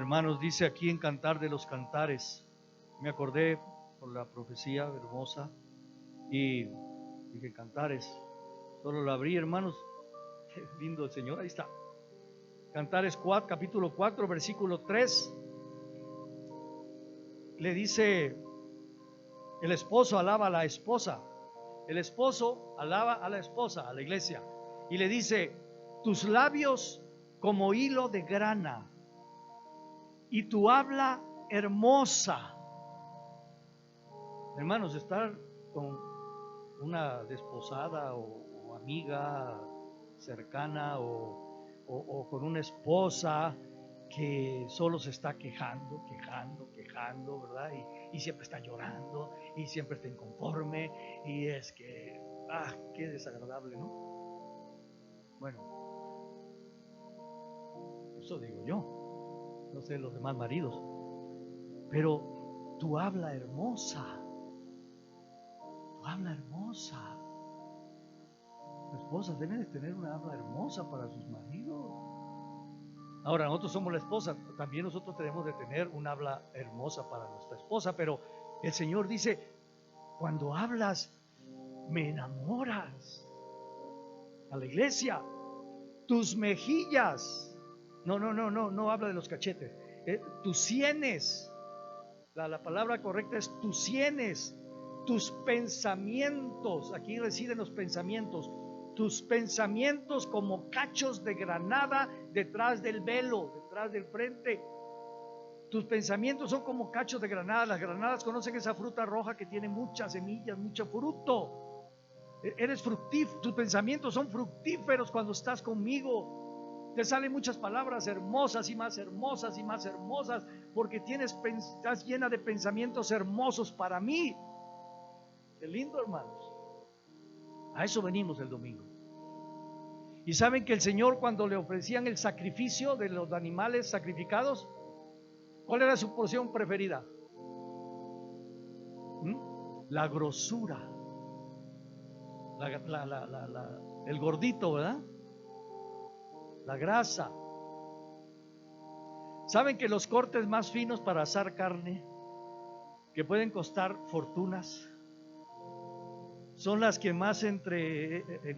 Hermanos, dice aquí en Cantar de los Cantares, me acordé por la profecía hermosa y dije Cantares, solo lo abrí, hermanos, qué lindo el Señor, ahí está. Cantares 4, capítulo 4, versículo 3, le dice, el esposo alaba a la esposa, el esposo alaba a la esposa, a la iglesia, y le dice, tus labios como hilo de grana, y tu habla hermosa. Hermanos, estar con una desposada o amiga cercana o con una esposa que solo se está quejando, ¿verdad? Y siempre está llorando y siempre está inconforme y es que, qué desagradable, ¿no? Bueno, eso digo yo, no sé los demás maridos, pero tu habla hermosa, las esposas deben de tener una habla hermosa para sus maridos. Ahora, nosotros somos la esposa, también nosotros tenemos de tener un habla hermosa para nuestra esposa, pero el Señor dice, cuando hablas, me enamoras. A la iglesia, tus mejillas, no habla de los cachetes, tus sienes, la palabra correcta es tus sienes, tus pensamientos, aquí residen los pensamientos, tus pensamientos como cachos de granada detrás del velo, detrás del frente. Tus pensamientos son como cachos de granada. Las granadas conocen esa fruta roja que tiene muchas semillas, mucho fruto. Eres fructífero, tus pensamientos son fructíferos cuando estás conmigo. Te salen muchas palabras hermosas y más hermosas y más hermosas, porque estás llena de pensamientos hermosos para mí. Qué lindo, hermanos. A eso venimos el domingo. Y saben que el Señor, cuando le ofrecían el sacrificio de los animales sacrificados, ¿cuál era su porción preferida? La grosura, el gordito, ¿verdad? La grasa. ¿Saben que los cortes más finos para asar carne, que pueden costar fortunas, son las que más en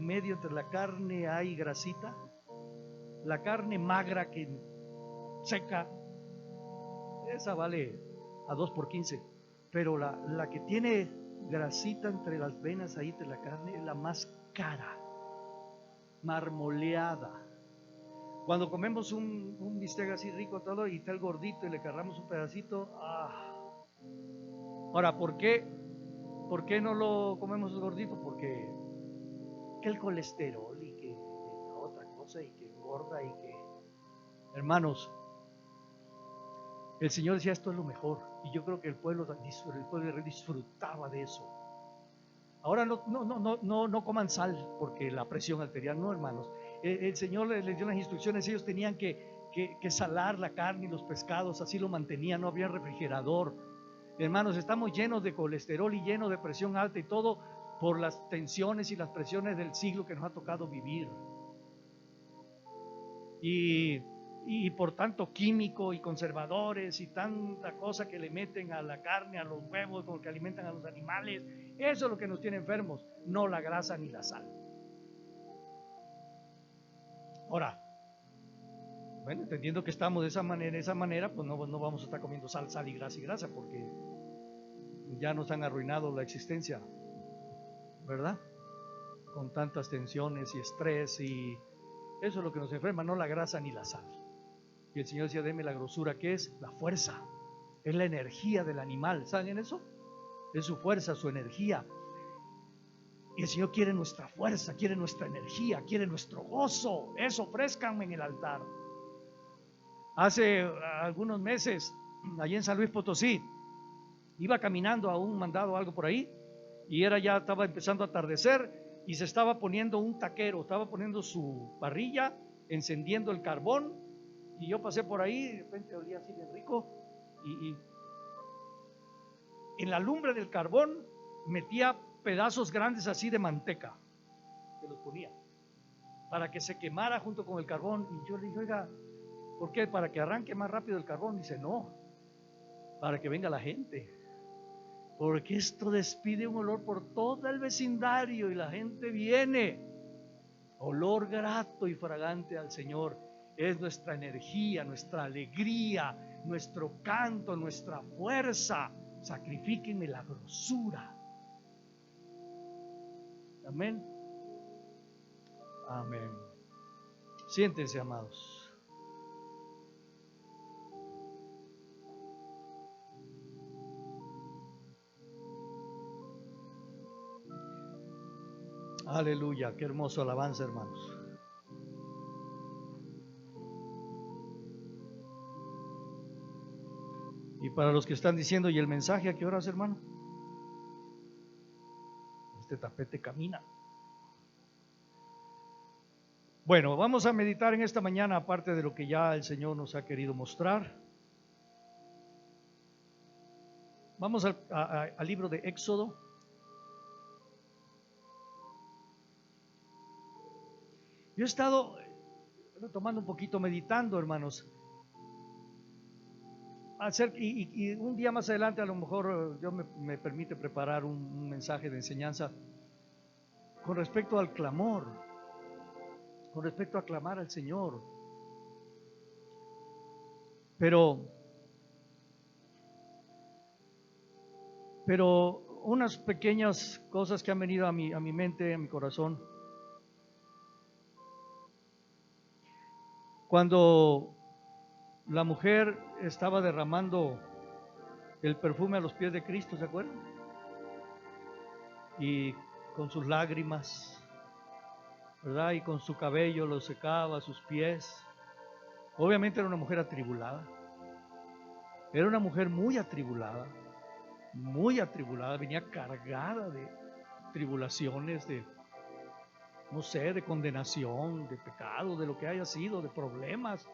medio entre la carne hay grasita? La carne magra que seca, esa vale a 2 por 15, pero la que tiene grasita entre las venas ahí de la carne es la más cara, marmoleada. Cuando comemos un bistec así rico todo y está el gordito y le agarramos un pedacito, Ahora, ¿por qué no lo comemos el gordito? Porque que el colesterol y que la otra cosa y que engorda y que, hermanos, el Señor decía esto es lo mejor, y yo creo que el pueblo de Israel disfrutaba de eso. Ahora no coman sal porque la presión arterial, no, hermanos. El Señor les dio las instrucciones, ellos tenían que salar la carne y los pescados, así lo mantenían, no había refrigerador. Hermanos, estamos llenos de colesterol y llenos de presión alta y todo por las tensiones y las presiones del siglo que nos ha tocado vivir. Y por tanto químico y conservadores y tanta cosa que le meten a la carne, a los huevos, con que alimentan a los animales. Eso es lo que nos tiene enfermos, no la grasa ni la sal. Ahora, bueno, entendiendo que estamos de esa manera, pues no vamos a estar comiendo sal y grasa, porque ya nos han arruinado la existencia, ¿verdad? Con tantas tensiones y estrés, y eso es lo que nos enferma, no la grasa ni la sal. Y el Señor decía, deme la grosura, que es la fuerza, es la energía del animal. ¿Saben eso? Es su fuerza, su energía. Y el Señor quiere nuestra fuerza, quiere nuestra energía, quiere nuestro gozo. Eso, ofrézcanme en el altar. Hace algunos meses, allí en San Luis Potosí, iba caminando a un mandado, algo por ahí, y ya estaba empezando a atardecer, y se estaba poniendo un taquero, estaba poniendo su parrilla, encendiendo el carbón, y yo pasé por ahí, y de repente olía así bien rico, y en la lumbre del carbón metía pedazos grandes así de manteca, que los ponía para que se quemara junto con el carbón. Y yo le dije, oiga, ¿Por qué? Para que arranque más rápido el carbón. Dice, no, para que venga la gente. Porque esto despide un olor por todo el vecindario y la gente viene. Olor grato y fragante al Señor. Es nuestra energía, nuestra alegría, nuestro canto, nuestra fuerza. Sacrifíquenme la grosura. Amén. Amén. Siéntense, amados. Aleluya, qué hermoso alabanza, hermanos. Y para los que están diciendo, ¿y el mensaje a qué horas, hermano? Este tapete camina. Bueno, vamos a meditar en esta mañana, aparte de lo que ya el Señor nos ha querido mostrar. Vamos al libro de Éxodo. Yo he estado retomando un poquito, meditando, hermanos. Y un día más adelante a lo mejor Dios me permite preparar un mensaje de enseñanza con respecto al clamor, con respecto a clamar al Señor. Pero unas pequeñas cosas que han venido a mi mente, a mi corazón. Cuando la mujer estaba derramando el perfume a los pies de Cristo, ¿se acuerdan? Y con sus lágrimas, ¿verdad? Y con su cabello lo secaba a sus pies. Obviamente era una mujer atribulada. Era una mujer muy atribulada, venía cargada de tribulaciones, de, no sé, de condenación, de pecado, de lo que haya sido, de problemas.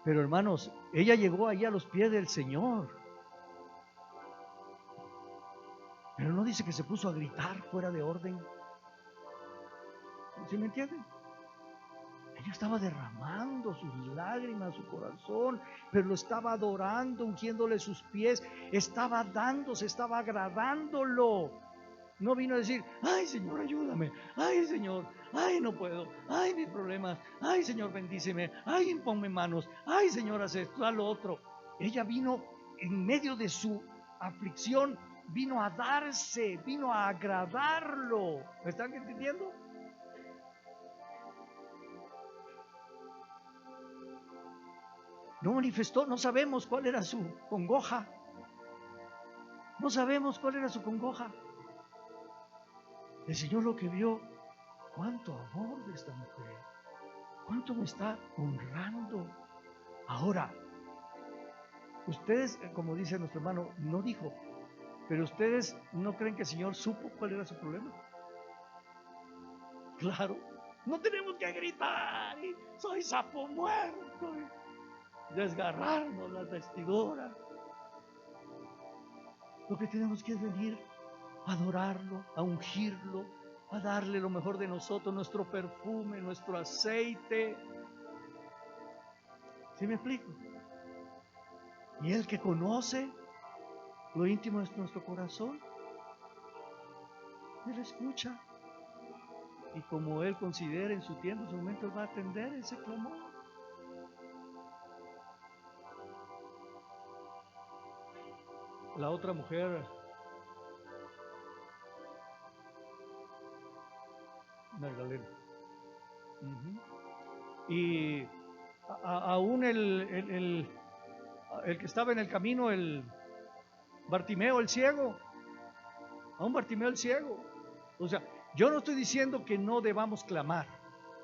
Pero hermanos, ella llegó ahí a los pies del Señor. Pero no dice que se puso a gritar fuera de orden. ¿Sí me entienden? Ella estaba derramando sus lágrimas, su corazón, pero lo estaba adorando, ungiéndole sus pies, estaba dándose, estaba agradándolo. No vino a decir, ay Señor, ayúdame, ay Señor, ay no puedo, ay mis problemas, ay Señor, bendíceme, ay imponme manos, ay Señor, haz esto, haz lo otro. Ella vino en medio de su aflicción, vino a darse, vino a agradarlo. ¿Me están entendiendo? No manifestó, no sabemos cuál era su congoja. No sabemos cuál era su congoja. El Señor lo que vio, cuánto amor de esta mujer, cuánto me está honrando. Ahora, ustedes, como dice nuestro hermano, no dijo, pero ustedes no creen que el Señor supo cuál era su problema. Claro, no tenemos que gritar, y soy sapo muerto, y desgarrarnos las vestiduras. Lo que tenemos que es venir a adorarlo, a ungirlo, a darle lo mejor de nosotros, nuestro perfume, nuestro aceite. ¿Sí me explico? Y el que conoce lo íntimo de nuestro corazón, Él escucha. Y como Él considera en su tiempo, en su momento, Él va a atender ese clamor. La otra mujer, Magdalena. Y aún el que estaba en el camino, el Bartimeo el ciego, aún Bartimeo el ciego. O sea, yo no estoy diciendo que no debamos clamar,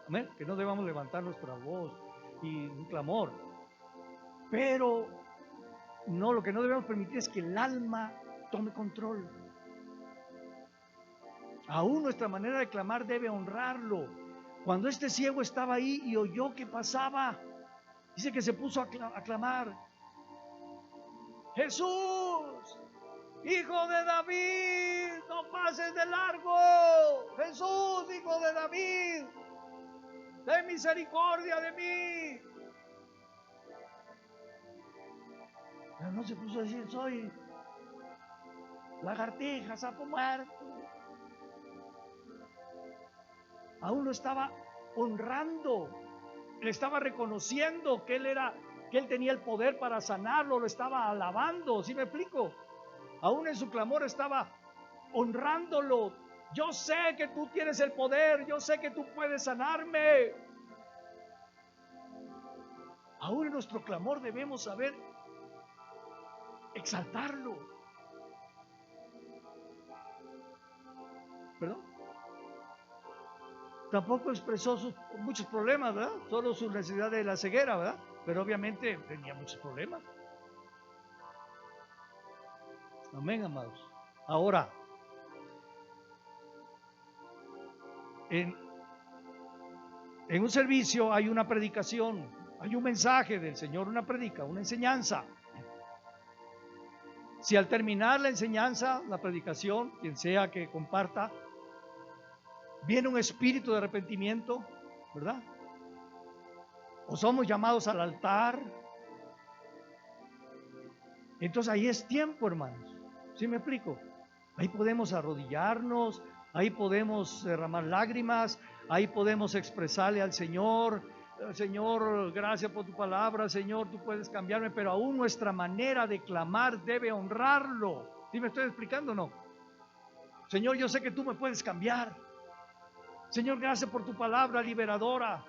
¿amén? Que no debamos levantar nuestra voz y un clamor, pero no, lo que no debemos permitir es que el alma tome control. Aún nuestra manera de clamar debe honrarlo. Cuando este ciego estaba ahí y oyó que pasaba, dice que se puso a clamar: Jesús, Hijo de David, no pases de largo. Jesús, Hijo de David. ten misericordia de mí. Pero no se puso a decir, soy lagartija, sapo muerto. Aún lo estaba honrando, le estaba reconociendo que él tenía el poder para sanarlo, lo estaba alabando. ¿Sí me explico? Aún en su clamor estaba honrándolo. Yo sé que tú tienes el poder, yo sé que tú puedes sanarme. Aún en nuestro clamor debemos saber exaltarlo. ¿Perdón? Tampoco expresó muchos problemas, ¿verdad? Solo su necesidad de la ceguera, ¿verdad? Pero obviamente tenía muchos problemas. Amén, amados. Ahora, en un servicio hay una predicación, hay un mensaje del Señor, una enseñanza. Si al terminar la enseñanza, la predicación, quien sea que comparta, viene un espíritu de arrepentimiento, ¿verdad? O somos llamados al altar. Entonces ahí es tiempo, hermanos. ¿Sí me explico? Ahí podemos arrodillarnos, ahí podemos derramar lágrimas, ahí podemos expresarle al Señor, Señor, gracias por tu palabra, Señor, tú puedes cambiarme, pero aún nuestra manera de clamar debe honrarlo. ¿Sí me estoy explicando o no? Señor, yo sé que tú me puedes cambiar. Señor, gracias por tu palabra liberadora.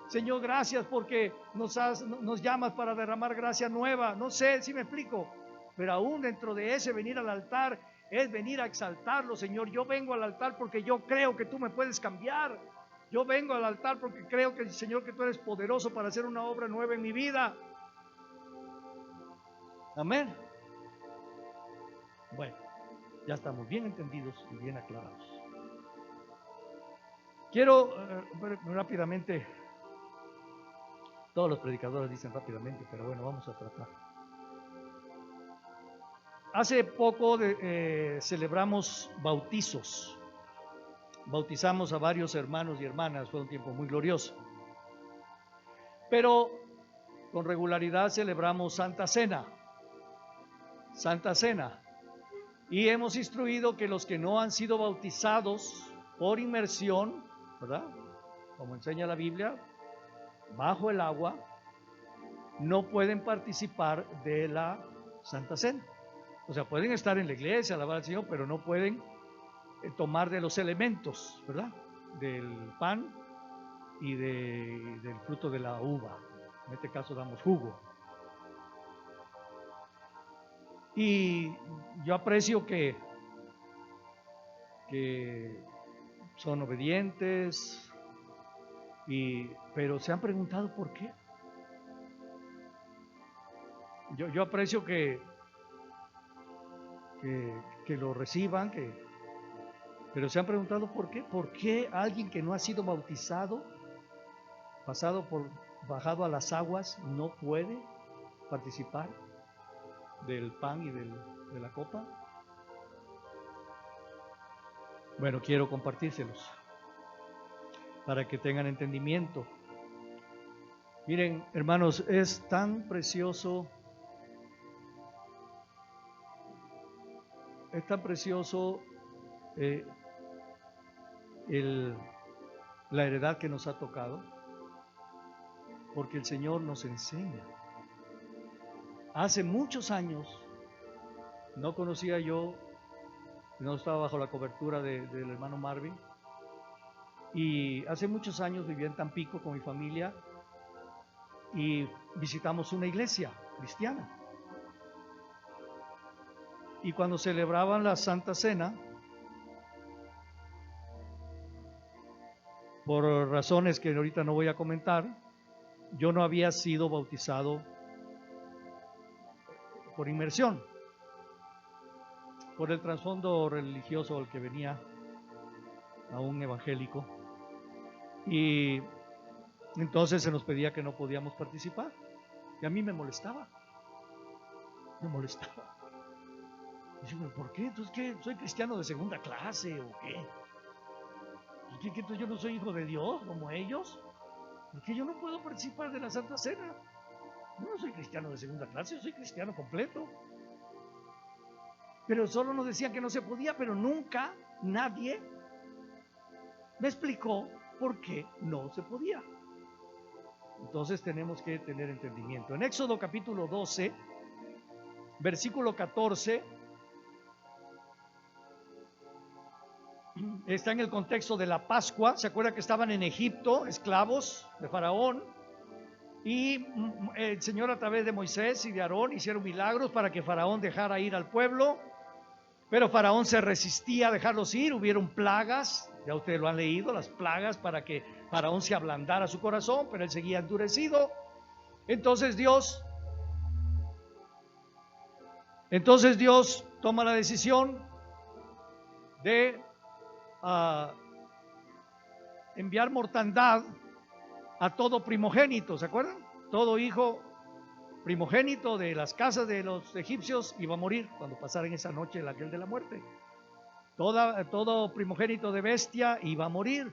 Señor, gracias porque nos llamas para derramar gracia nueva. No sé si me explico, pero aún dentro de ese venir al altar es venir a exaltarlo. Señor, yo vengo al altar porque yo creo que tú me puedes cambiar. Yo vengo al altar porque creo que, Señor, que tú eres poderoso para hacer una obra nueva en mi vida. Amén. Bueno, ya estamos bien entendidos y bien aclarados. Quiero rápidamente, todos los predicadores dicen rápidamente, pero bueno, vamos a tratar. Hace poco celebramos bautizos. Bautizamos a varios hermanos y hermanas, fue un tiempo muy glorioso. Pero con regularidad celebramos Santa Cena. Santa Cena. Y hemos instruido que los que no han sido bautizados por inmersión, ¿verdad? Como enseña la Biblia, bajo el agua, no pueden participar de la Santa Cena. O sea, pueden estar en la iglesia, alabar al Señor, pero no pueden tomar de los elementos, ¿verdad? Del pan y del fruto de la uva. En este caso damos jugo. Y yo aprecio que son obedientes, pero se han preguntado por qué. Yo aprecio que lo reciban, pero se han preguntado por qué. ¿Por qué alguien que no ha sido bautizado, bajado a las aguas, no puede participar del pan y de la copa? Bueno, quiero compartírselos para que tengan entendimiento. Miren, hermanos, es tan precioso. Es tan precioso la heredad que nos ha tocado, porque el Señor nos enseña. Hace muchos años no conocía yo, no estaba bajo la cobertura del hermano Marvin, y hace muchos años vivía en Tampico con mi familia y visitamos una iglesia cristiana. Y cuando celebraban la Santa Cena, por razones que ahorita no voy a comentar, yo no había sido bautizado por inmersión, por el trasfondo religioso al que venía, a un evangélico, y entonces se nos pedía que no podíamos participar, y a mí me molestaba. Y yo, ¿por qué? Entonces, ¿qué? ¿Soy cristiano de segunda clase o qué? ¿Qué? Entonces yo no soy hijo de Dios como ellos. porque yo no puedo participar de la Santa Cena. Yo no soy cristiano de segunda clase, yo soy cristiano completo. Pero solo nos decían que no se podía, pero nunca nadie me explicó por qué no se podía. Entonces tenemos que tener entendimiento. En Éxodo capítulo 12, versículo 14, está en el contexto de la Pascua. ¿Se acuerda que estaban en Egipto, esclavos de Faraón? Y el Señor, a través de Moisés y de Aarón, hicieron milagros para que Faraón dejara ir al pueblo. Pero Faraón se resistía a dejarlos ir. Hubieron plagas, ya ustedes lo han leído, las plagas para que Faraón se ablandara su corazón, pero él seguía endurecido. Entonces Dios toma la decisión de enviar mortandad a todo primogénito. ¿Se acuerdan? Todo hijo primogénito de las casas de los egipcios iba a morir cuando pasaran esa noche el ángel de la muerte. Todo primogénito de bestia iba a morir.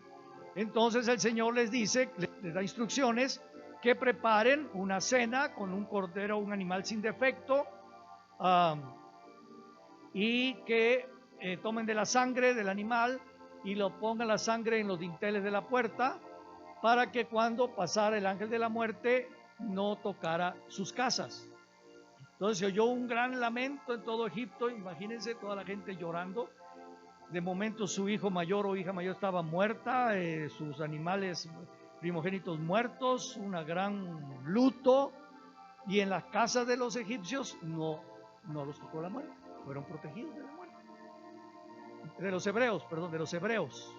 Entonces el Señor les dice, les da instrucciones, que preparen una cena con un cordero, un animal sin defecto, y que tomen de la sangre del animal y lo pongan la sangre en los dinteles de la puerta, para que cuando pasara el ángel de la muerte no tocara sus casas. Entonces se oyó un gran lamento en todo Egipto. Imagínense toda la gente llorando. De momento su hijo mayor o hija mayor estaba muerta, sus animales primogénitos muertos, una gran luto, y en las casas de los egipcios no los tocó la muerte, fueron protegidos de la muerte. De los hebreos.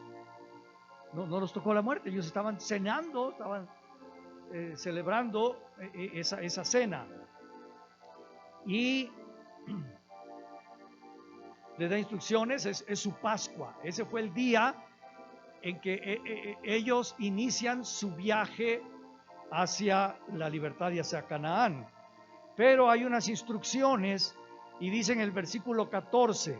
No los tocó la muerte, ellos estaban cenando, estaban celebrando esa cena. Y le da instrucciones, es su Pascua. Ese fue el día en que ellos inician su viaje hacia la libertad y hacia Canaán. Pero hay unas instrucciones y dice en el versículo 14: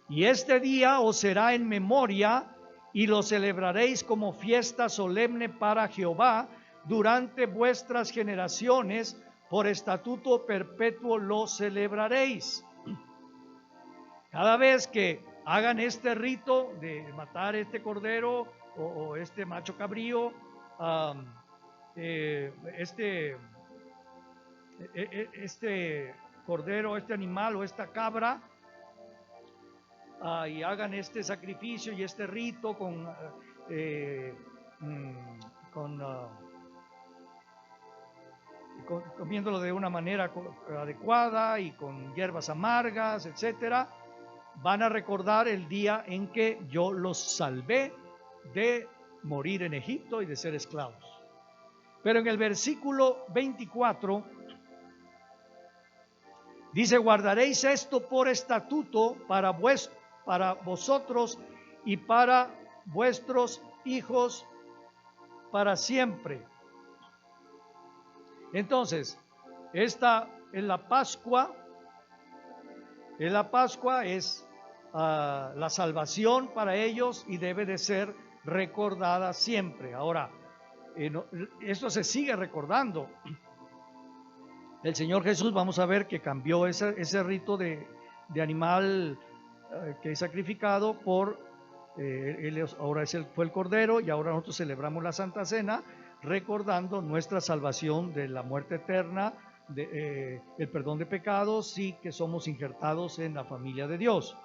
y este día os será en memoria y lo celebraréis como fiesta solemne para Jehová durante vuestras generaciones, por estatuto perpetuo lo celebraréis. Cada vez que hagan este rito de matar este cordero o este macho cabrío, este cordero, este animal o esta cabra, y hagan este sacrificio y este rito comiéndolo de una manera adecuada y con hierbas amargas, etcétera, van a recordar el día en que yo los salvé de morir en Egipto y de ser esclavos. Pero en el versículo 24 dice: guardaréis esto por estatuto para vosotros y para vuestros hijos para siempre. Entonces, esta es la Pascua. La Pascua es la salvación para ellos y debe de ser recordada siempre. Ahora, esto se sigue recordando. El Señor Jesús, vamos a ver que cambió ese rito de animal que es sacrificado por ahora fue el Cordero, y ahora nosotros celebramos la Santa Cena recordando nuestra salvación de la muerte eterna, el perdón de pecados, y que somos injertados en la familia de Dios.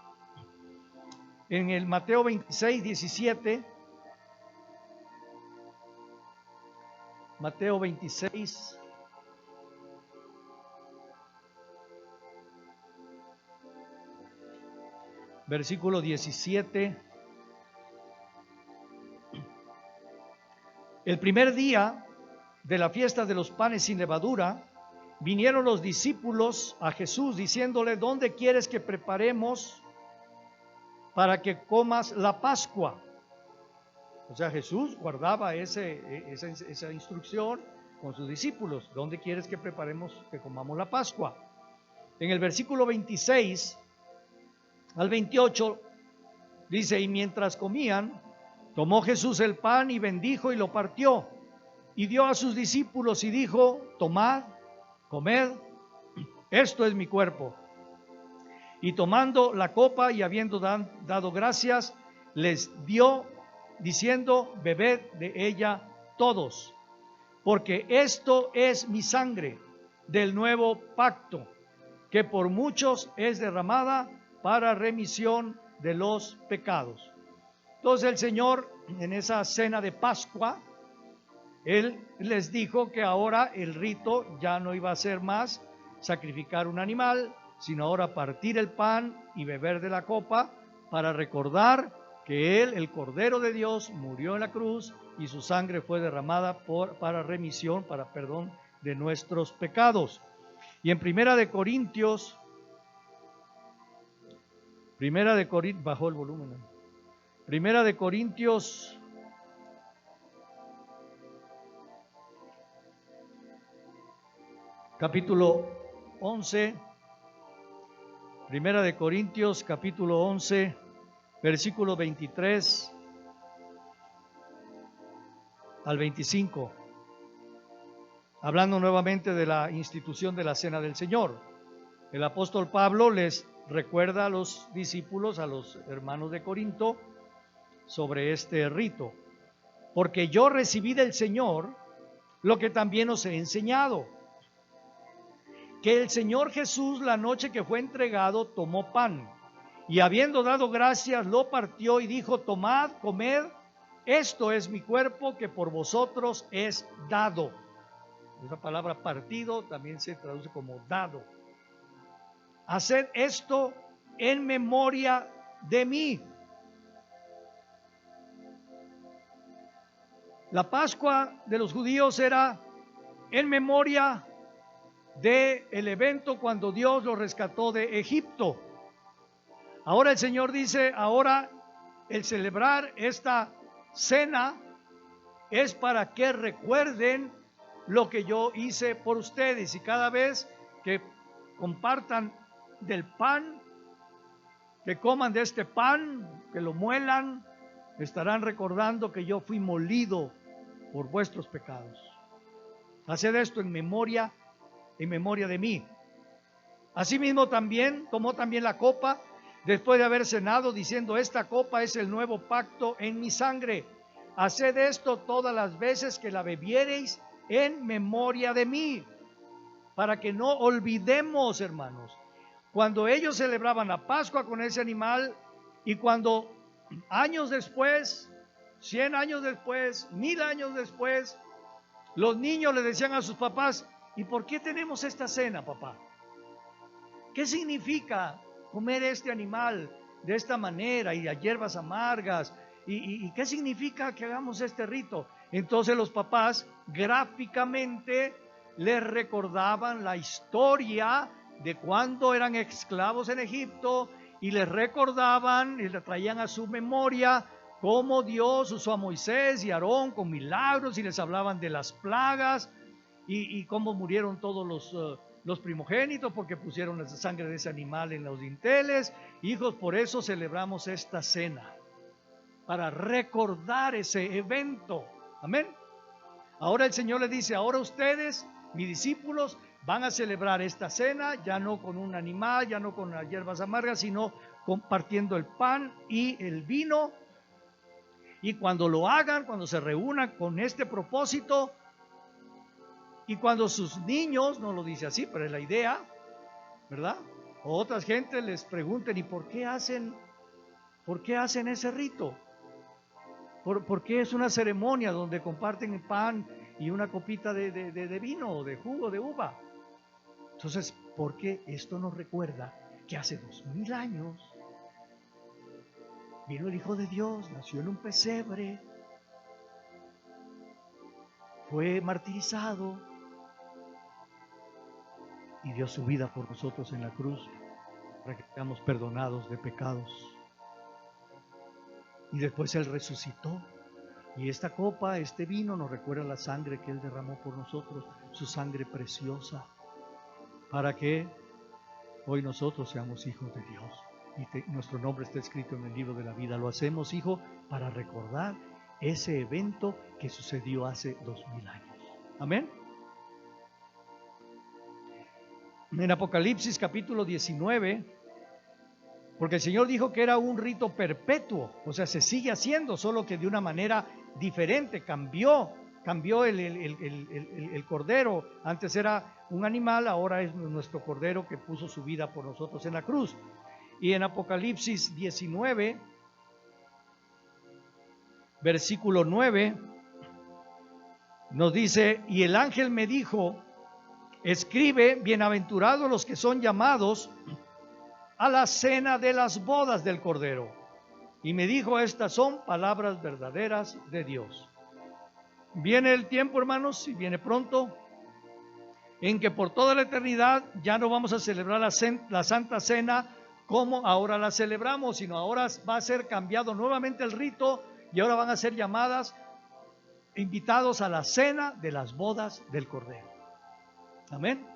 En el Mateo 26, 17, Mateo 26, versículo 17. El primer día de la fiesta de los panes sin levadura, vinieron los discípulos a Jesús diciéndole: ¿dónde quieres que preparemos para que comas la Pascua? O sea, Jesús guardaba esa instrucción con sus discípulos: ¿dónde quieres que preparemos que comamos la Pascua? En el versículo 26 al 28 dice: y mientras comían, Tomó Jesús el pan y bendijo y lo partió y dio a sus discípulos y dijo: tomad, comed, esto es mi cuerpo. Y tomando la copa y habiendo dado gracias, les dio, diciendo: bebed de ella todos, porque esto es mi sangre del nuevo pacto, que por muchos es derramada para remisión de los pecados. Entonces el Señor, en esa cena de Pascua, Él les dijo que ahora el rito ya no iba a ser más sacrificar un animal, sino ahora partir el pan y beber de la copa para recordar que Él, el Cordero de Dios, murió en la cruz y su sangre fue derramada para remisión, para perdón de nuestros pecados. Y en Primera de Corintios, bajó el volumen. Primera de Corintios, capítulo 11, Primera de Corintios, capítulo 11, versículo 23 al 25, hablando nuevamente de la institución de la Cena del Señor. El apóstol Pablo les recuerda a los discípulos, a los hermanos de Corinto, sobre este rito. Porque yo recibí del Señor lo que también os he enseñado, que el Señor Jesús, la noche que fue entregado, tomó pan y habiendo dado gracias lo partió y dijo: tomad, comed, esto es mi cuerpo que por vosotros es dado. Esa palabra partido también se traduce como dado. Haced esto en memoria de mí. La Pascua de los judíos era en memoria del evento cuando Dios los rescató de Egipto. Ahora el Señor dice, ahora el celebrar esta cena es para que recuerden lo que yo hice por ustedes, y cada vez que compartan del pan, que coman de este pan, que lo muelan, estarán recordando que yo fui molido por vuestros pecados. Haced esto en memoria de mí. Asimismo también tomó también la copa después de haber cenado, diciendo: esta copa es el nuevo pacto en mi sangre. Haced esto todas las veces que la bebiereis en memoria de mí. Para que no olvidemos, hermanos, cuando ellos celebraban la Pascua con ese animal, y cuando años después, 100 años después, 1000 años después, los niños le decían a sus papás: ¿y por qué tenemos esta cena, papá? ¿Qué significa comer este animal de esta manera y las hierbas amargas? ¿Y qué significa que hagamos este rito? Entonces los papás gráficamente les recordaban la historia de cuando eran esclavos en Egipto, y les recordaban y le traían a su memoria cómo Dios usó a Moisés y Aarón con milagros, y les hablaban de las plagas y cómo murieron todos los primogénitos porque pusieron la sangre de ese animal en los dinteles. Hijos, por eso celebramos esta cena, para recordar ese evento. Amén. Ahora el Señor le dice: ahora ustedes, mis discípulos, van a celebrar esta cena, ya no con un animal, ya no con las hierbas amargas, sino compartiendo el pan y el vino. Y cuando lo hagan, cuando se reúnan con este propósito, y cuando sus niños, no lo dice así, pero es la idea, ¿verdad?, o otras gentes les pregunten: ¿y por qué hacen ese rito? ¿Por qué es una ceremonia donde comparten el pan y una copita de vino o de jugo de uva? Entonces, porque esto nos recuerda que hace 2000 años vino el Hijo de Dios, nació en un pesebre, fue martirizado y dio su vida por nosotros en la cruz para que seamos perdonados de pecados. Y después Él resucitó, y esta copa, este vino, nos recuerda la sangre que Él derramó por nosotros, su sangre preciosa, para que hoy nosotros seamos hijos de Dios. y nuestro nombre está escrito en el libro de la vida. Lo hacemos, hijo, para recordar ese evento que sucedió hace 2000 años. Amén. En Apocalipsis capítulo 19, porque el Señor dijo que era un rito perpetuo, o sea, se sigue haciendo, solo que de una manera diferente. Cambió el cordero. Antes era un animal, ahora es nuestro cordero que puso su vida por nosotros en la cruz. Y en Apocalipsis 19, versículo 9, nos dice: y el ángel me dijo, escribe, bienaventurados los que son llamados a la cena de las bodas del Cordero. Y me dijo, estas son palabras verdaderas de Dios. Viene el tiempo, hermanos, y viene pronto, en que por toda la eternidad ya no vamos a celebrar la Santa Cena como ahora la celebramos, sino ahora va a ser cambiado nuevamente el rito, y ahora van a ser invitados a la cena de las bodas del Cordero. Amén.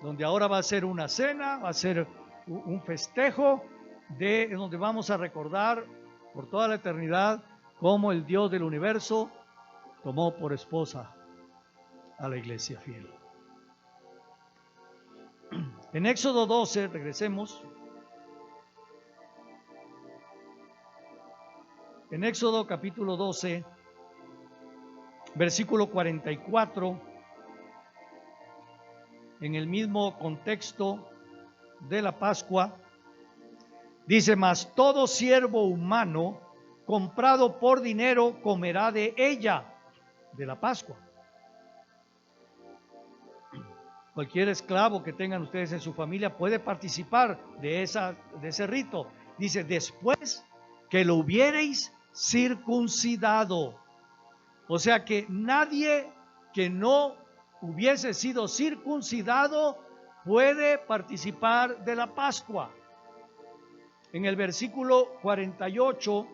Donde ahora va a ser una cena, va a ser un festejo donde vamos a recordar por toda la eternidad cómo el Dios del universo tomó por esposa a la iglesia fiel. En Éxodo 12, regresemos. En Éxodo capítulo 12, versículo 44, en el mismo contexto de la Pascua, dice: mas todo siervo humano comprado por dinero comerá de ella, de la Pascua. Cualquier esclavo que tengan ustedes en su familia puede participar de ese rito. Dice: después que lo hubiereis circuncidado. O sea que nadie que no hubiese sido circuncidado puede participar de la Pascua. En el versículo 48,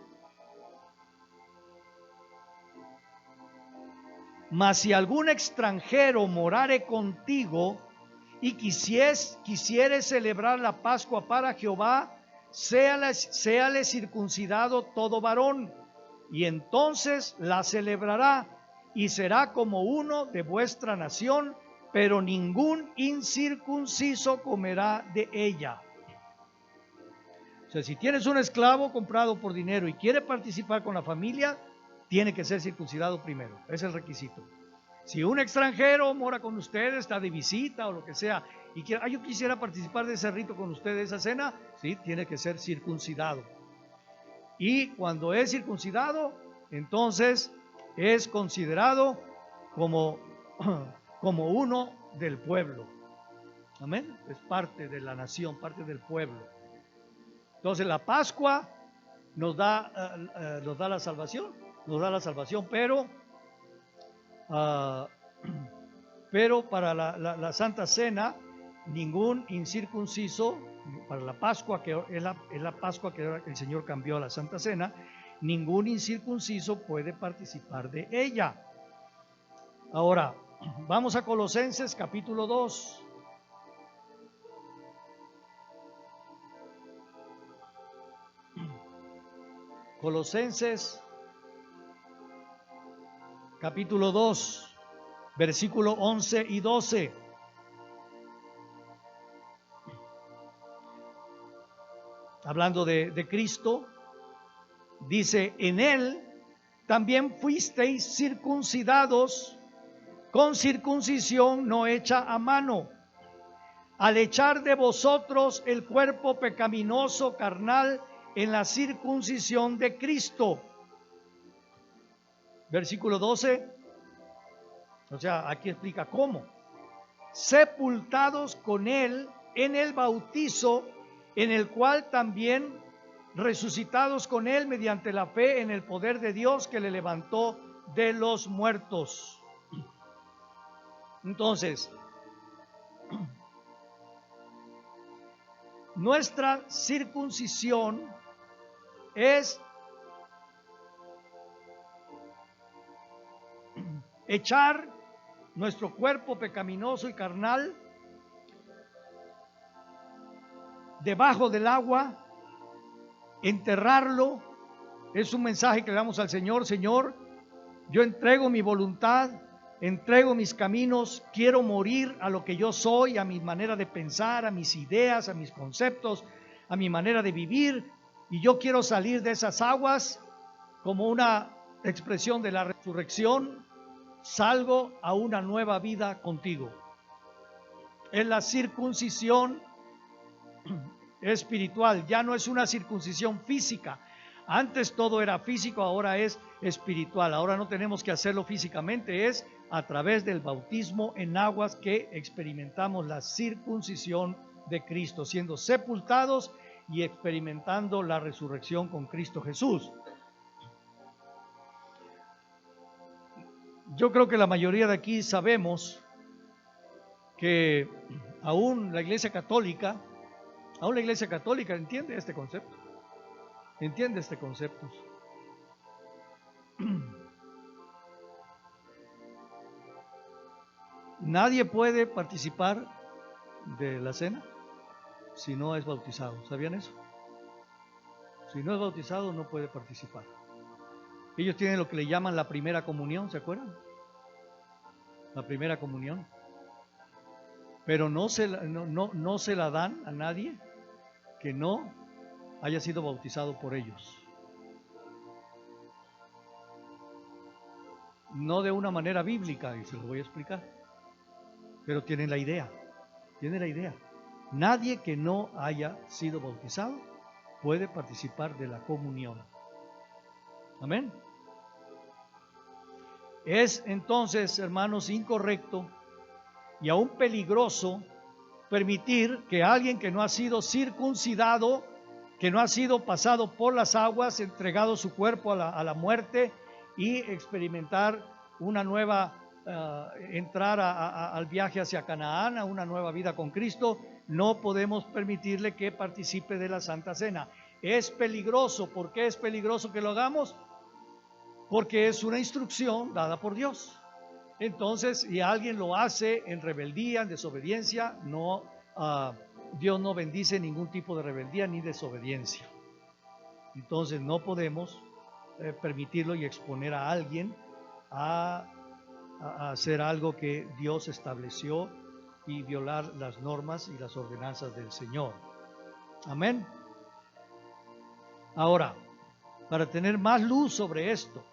mas si algún extranjero morare contigo y quisiere celebrar la Pascua para Jehová, séale circuncidado todo varón, y entonces la celebrará, y será como uno de vuestra nación, pero ningún incircunciso comerá de ella. O sea, si tienes un esclavo comprado por dinero y quiere participar con la familia, tiene que ser circuncidado primero. Es el requisito. Si un extranjero mora con ustedes, está de visita o lo que sea, y quiere, yo quisiera participar de ese rito con ustedes, esa cena, sí, tiene que ser circuncidado. Y cuando es circuncidado, entonces es considerado como uno del pueblo. Amén. Es parte de la nación, parte del pueblo. Entonces la Pascua nos da la salvación, pero para la Santa Cena, ningún incircunciso, para la Pascua, que es la Pascua que el Señor cambió a la Santa Cena, ningún incircunciso puede participar de ella. Ahora, vamos a Colosenses capítulo 2. Colosenses capítulo 2, versículo 11 y 12. Hablando de Cristo, dice: en él también fuisteis circuncidados con circuncisión no hecha a mano, al echar de vosotros el cuerpo pecaminoso carnal en la circuncisión de Cristo. Versículo 12, o sea, aquí explica cómo. Sepultados con él en el bautizo, en el cual también resucitados con él mediante la fe en el poder de Dios que le levantó de los muertos. Entonces, nuestra circuncisión es echar nuestro cuerpo pecaminoso y carnal debajo del agua enterrarlo. Es un mensaje que le damos al Señor: Señor, yo entrego mi voluntad, entrego mis caminos, quiero morir a lo que yo soy, a mi manera de pensar, a mis ideas, a mis conceptos, a mi manera de vivir, y yo quiero salir de esas aguas como una expresión de la resurrección. Salgo a una nueva vida contigo. Es la circuncisión espiritual, ya no es una circuncisión física. Antes todo era físico, ahora es espiritual. Ahora no tenemos que hacerlo físicamente, es a través del bautismo en aguas que experimentamos la circuncisión de Cristo, siendo sepultados y experimentando la resurrección con Cristo Jesús. Yo creo que la mayoría de aquí sabemos que aún la Iglesia Católica entiende este concepto. Entiende este concepto. Nadie puede participar de la cena si no es bautizado. ¿Sabían eso? Si no es bautizado no puede participar. Ellos tienen lo que le llaman la primera comunión, ¿se acuerdan? La primera comunión. Pero no se la dan a nadie que no haya sido bautizado por ellos. No de una manera bíblica, y se lo voy a explicar. Pero tienen la idea. Nadie que no haya sido bautizado puede participar de la comunión. Amén. Es entonces, hermanos, incorrecto y aún peligroso permitir que alguien que no ha sido circuncidado, que no ha sido pasado por las aguas, entregado su cuerpo a la muerte y experimentar una nueva, entrar al viaje hacia Canaán, a una nueva vida con Cristo, no podemos permitirle que participe de la Santa Cena. Es peligroso. ¿Por qué es peligroso que lo hagamos? Porque es una instrucción dada por Dios. Entonces, si alguien lo hace en rebeldía, en desobediencia, no, Dios no bendice ningún tipo de rebeldía ni desobediencia. Entonces no podemos permitirlo y exponer a alguien a hacer algo que Dios estableció y violar las normas y las ordenanzas del Señor. Amén. Ahora, para tener más luz sobre esto,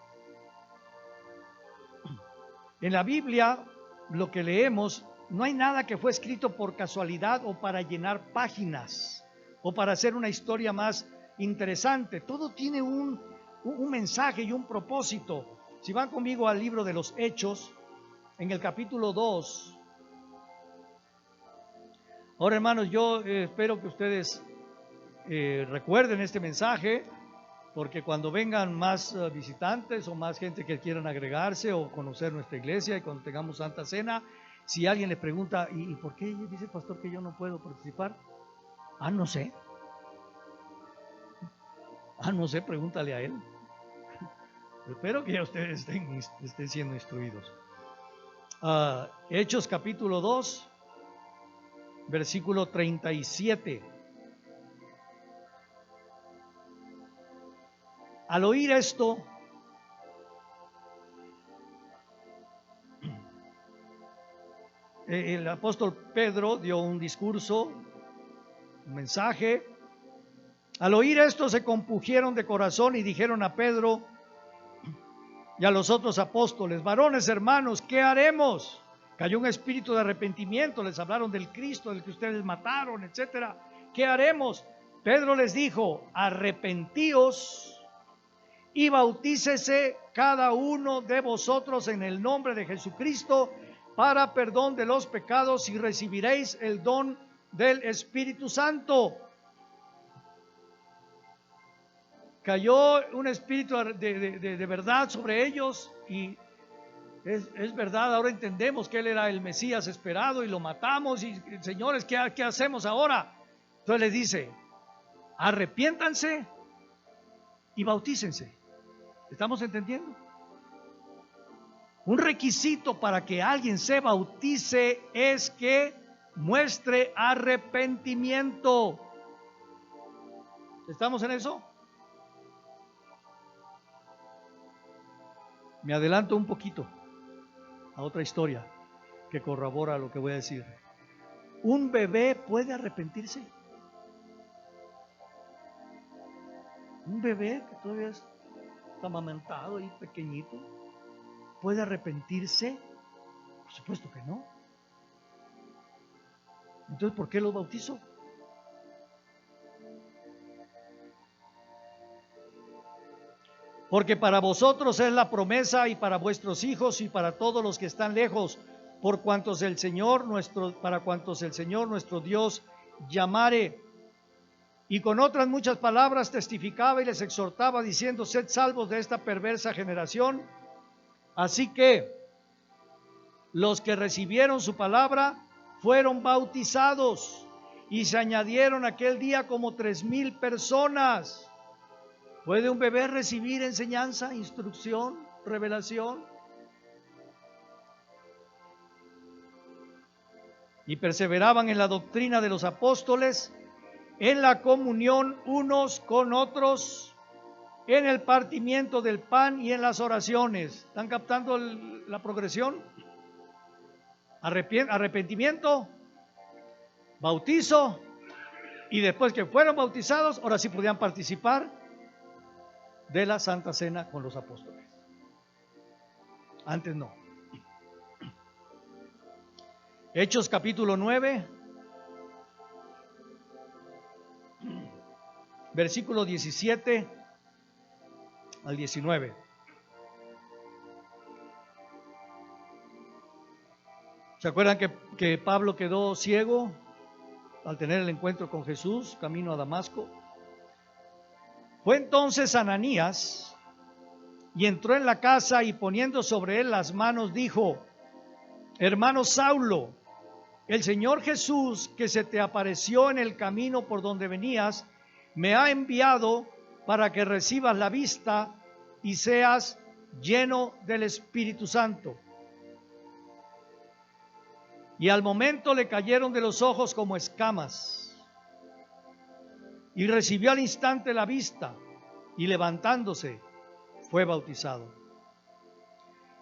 en la Biblia, lo que leemos, no hay nada que fue escrito por casualidad o para llenar páginas o para hacer una historia más interesante. Todo tiene un mensaje y un propósito. Si van conmigo al libro de los Hechos, en el capítulo 2. Ahora, hermanos, yo espero que ustedes recuerden este mensaje, porque cuando vengan más visitantes o más gente que quieran agregarse o conocer nuestra iglesia, y cuando tengamos Santa Cena, si alguien les pregunta, ¿y por qué dice el pastor que yo no puedo participar? No sé. No sé, pregúntale a él. Espero que ya ustedes estén siendo instruidos. Hechos capítulo 2, versículo 37. Al oír esto, el apóstol Pedro dio un discurso, un mensaje. Al oír esto se compungieron de corazón y dijeron a Pedro y a los otros apóstoles: varones hermanos, ¿qué haremos? Cayó un espíritu de arrepentimiento, les hablaron del Cristo, del que ustedes mataron, etcétera. ¿Qué haremos? Pedro les dijo: arrepentíos y bautícese cada uno de vosotros en el nombre de Jesucristo para perdón de los pecados y recibiréis el don del Espíritu Santo. Cayó un espíritu de verdad sobre ellos y es verdad. Ahora entendemos que él era el Mesías esperado y lo matamos y señores, ¿qué hacemos ahora? Entonces les dice: arrepiéntanse y bautícense. ¿Estamos entendiendo? Un requisito para que alguien se bautice es que muestre arrepentimiento. ¿Estamos en eso? Me adelanto un poquito a otra historia que corrobora lo que voy a decir. ¿Un bebé puede arrepentirse? Un bebé que todavía está amamantado y pequeñito, ¿puede arrepentirse? Por supuesto que no. Entonces, ¿por qué los bautizo? Porque para vosotros es la promesa, y para vuestros hijos, y para todos los que están lejos, para cuantos el Señor nuestro Dios llamare. Y con otras muchas palabras testificaba y les exhortaba, diciendo: sed salvos de esta perversa generación. Así que los que recibieron su palabra fueron bautizados, y se añadieron aquel día como 3,000 personas. ¿Puede un bebé recibir enseñanza, instrucción, revelación? Y perseveraban en la doctrina de los apóstoles, en la comunión unos con otros, en el partimiento del pan y en las oraciones. ¿Están captando la progresión? Arrepentimiento, bautizo, y después que fueron bautizados, ahora sí podían participar de la Santa Cena con los apóstoles. Antes no. Hechos capítulo 9, versículo 17 al 19. ¿Se acuerdan que Pablo quedó ciego al tener el encuentro con Jesús camino a Damasco? Fue entonces Ananías y entró en la casa, y poniendo sobre él las manos dijo: hermano Saulo, el Señor Jesús, que se te apareció en el camino por donde venías, me ha enviado para que recibas la vista y seas lleno del Espíritu Santo. Y al momento le cayeron de los ojos como escamas, y recibió al instante la vista, y levantándose fue bautizado.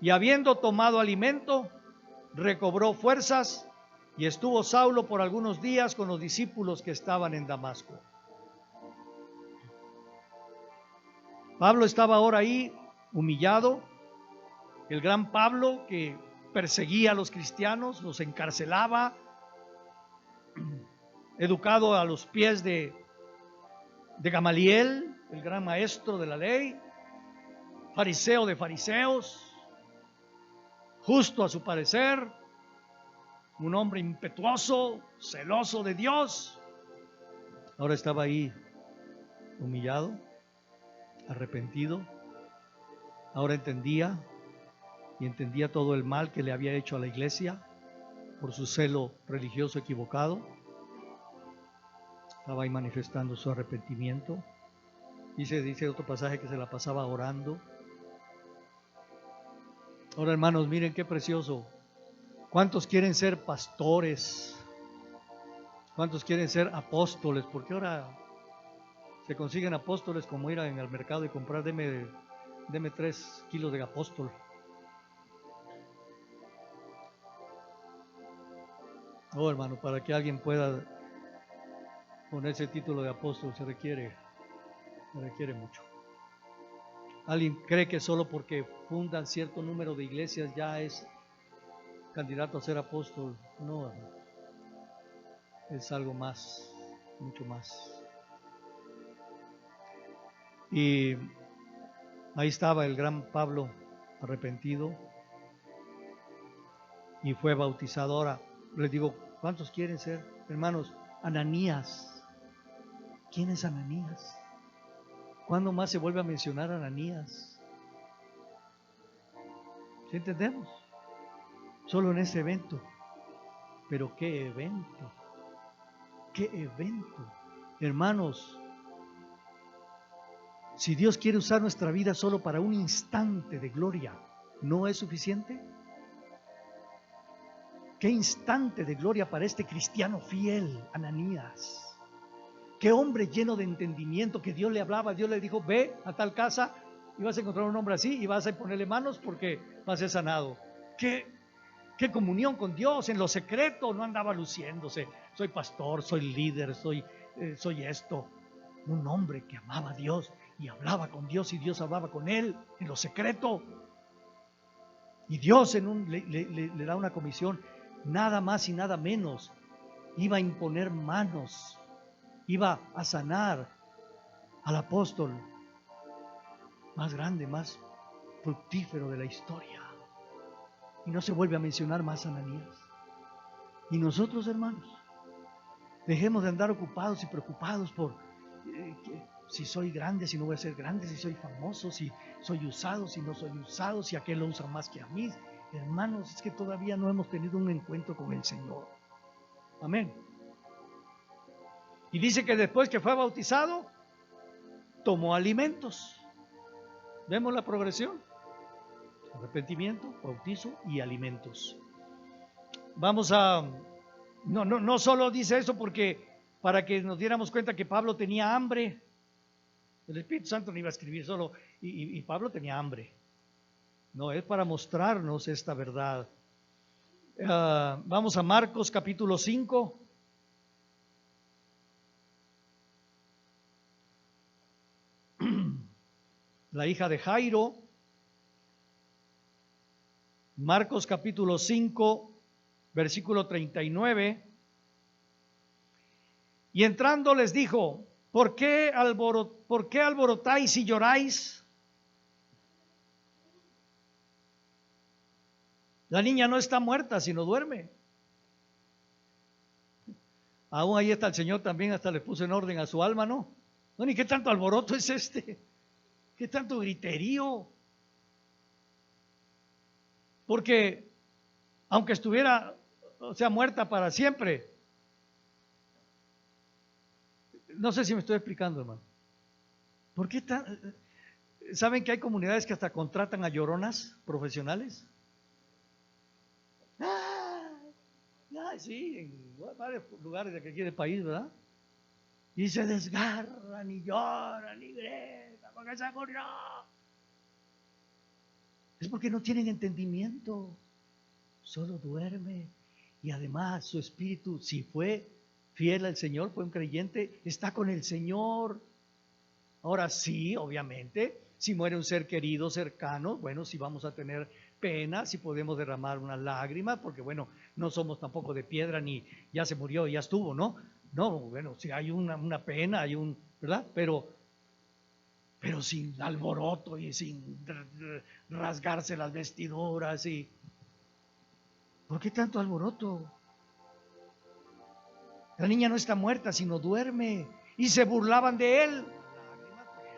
Y habiendo tomado alimento, recobró fuerzas, y estuvo Saulo por algunos días con los discípulos que estaban en Damasco. Pablo estaba ahora ahí humillado, el gran Pablo que perseguía a los cristianos, los encarcelaba, educado a los pies de Gamaliel, el gran maestro de la ley, fariseo de fariseos, justo a su parecer, un hombre impetuoso, celoso de Dios. Ahora estaba ahí humillado, arrepentido. Ahora entendía todo el mal que le había hecho a la iglesia por su celo religioso equivocado. Estaba ahí manifestando su arrepentimiento. Dice otro pasaje que se la pasaba orando. Ahora, hermanos, miren qué precioso. ¿Cuántos quieren ser pastores? ¿Cuántos quieren ser apóstoles? Porque ahora se consiguen apóstoles como ir en el mercado y comprar, deme 3 kilos de apóstol. Oh, hermano, para que alguien pueda poner ese título de apóstol se requiere mucho. ¿Alguien cree que solo porque fundan cierto número de iglesias ya es candidato a ser apóstol? No, es algo más, mucho más. Y ahí estaba el gran Pablo arrepentido y fue bautizado. Ahora les digo, ¿cuántos quieren ser? Hermanos, Ananías. ¿Quién es Ananías? ¿Cuándo más se vuelve a mencionar a Ananías? ¿Sí entendemos? Solo en ese evento. Pero qué evento. Qué evento. Hermanos, si Dios quiere usar nuestra vida solo para un instante de gloria, ¿no es suficiente? Qué instante de gloria para este cristiano fiel, Ananías. Qué hombre lleno de entendimiento, que Dios le hablaba, Dios le dijo: ve a tal casa y vas a encontrar un hombre así y vas a ponerle manos porque va a ser sanado. ¿Qué comunión con Dios? En lo secreto no andaba luciéndose. Soy pastor, soy líder, soy esto. Un hombre que amaba a Dios y hablaba con Dios y Dios hablaba con él en lo secreto. Y Dios le da una comisión, nada más y nada menos. Iba a imponer manos, iba a sanar al apóstol más grande, más fructífero de la historia. Y no se vuelve a mencionar más a Ananías. Y nosotros, hermanos, dejemos de andar ocupados y preocupados por si soy grande, si no voy a ser grande, si soy famoso, si soy usado, si no soy usado, si aquel lo usa más que a mí. Hermanos, es que todavía no hemos tenido un encuentro con el Señor. Amén. Y dice que después que fue bautizado, tomó alimentos. ¿Vemos la progresión? Arrepentimiento, bautizo y alimentos. Vamos a... No solo dice eso porque para que nos diéramos cuenta que Pablo tenía hambre. El Espíritu Santo no iba a escribir solo y Pablo tenía hambre. No, es para mostrarnos esta verdad. Vamos a Marcos capítulo 5. La hija de Jairo. Marcos capítulo 5, versículo 39. Y entrando les dijo: ¿Por qué alborotáis y lloráis? La niña no está muerta, sino duerme. Aún ahí está el Señor también, hasta le puso en orden a su alma, ¿no? No, ni qué tanto alboroto es este, qué tanto griterío. Porque aunque estuviera, muerta para siempre, no sé si me estoy explicando, hermano. ¿Por qué ¿Saben que hay comunidades que hasta contratan a lloronas profesionales? Sí, en varios lugares de aquí del país, ¿verdad? Y se desgarran y lloran y gritan porque se murió. Es porque no tienen entendimiento, solo duerme. Y además su espíritu, si fue fiel al Señor, fue un creyente, está con el Señor. Ahora sí, obviamente, si muere un ser querido, cercano, bueno, sí vamos a tener pena, si podemos derramar una lágrima, porque bueno, no somos tampoco de piedra ni ya se murió, ya estuvo, ¿no? No, bueno, si hay una pena, hay ¿verdad? Pero sin alboroto y sin rasgarse las vestiduras y... ¿Por qué tanto alboroto? La niña no está muerta, sino duerme. Y se burlaban de él.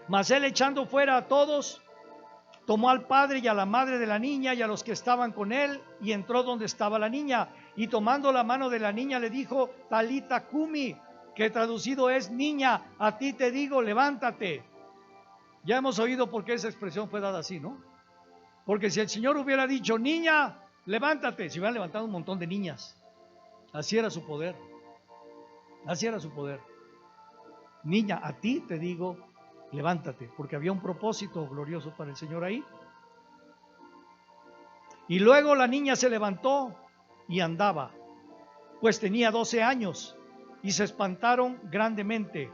Mas él, echando fuera a todos, tomó al padre y a la madre de la niña y a los que estaban con él, y entró donde estaba la niña. Y tomando la mano de la niña le dijo: Talita cumi, que traducido es: niña, a ti te digo, levántate. Ya hemos oído por qué esa expresión fue dada así, ¿no? Porque si el Señor hubiera dicho: niña, levántate, se hubieran levantado un montón de niñas. Así era su poder. Así era su poder. Niña, a ti te digo, levántate, porque había un propósito glorioso para el Señor ahí. Y luego la niña se levantó y andaba, pues tenía 12 años, y se espantaron grandemente.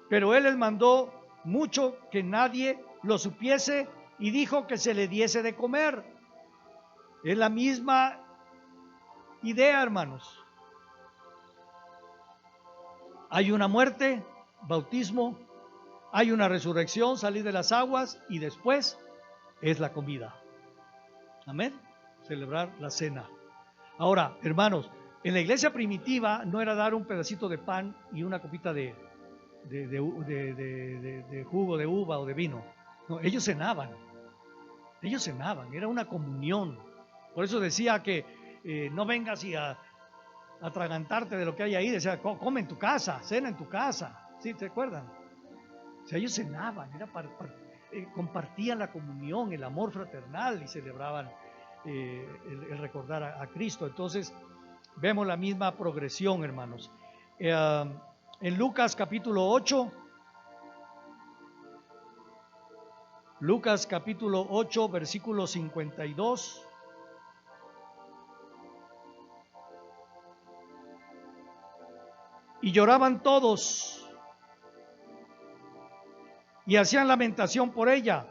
Pero él les mandó mucho que nadie lo supiese, y dijo que se le diese de comer. Es la misma idea, hermanos. Hay una muerte, bautismo, hay una resurrección, salir de las aguas, y después es la comida. Amén. Celebrar la cena. Ahora, hermanos, en la iglesia primitiva no era dar un pedacito de pan y una copita de jugo de uva o de vino. No, ellos cenaban, era una comunión. Por eso decía que no vengas y a atragantarte de lo que hay ahí. Decía: come en tu casa, cena en tu casa. ¿Sí te acuerdan? O sea, ellos cenaban, compartían la comunión, el amor fraternal, y celebraban el recordar a Cristo. Entonces vemos la misma progresión, hermanos. En Lucas capítulo 8, Lucas capítulo 8, versículo 52. Y lloraban todos y hacían lamentación por ella,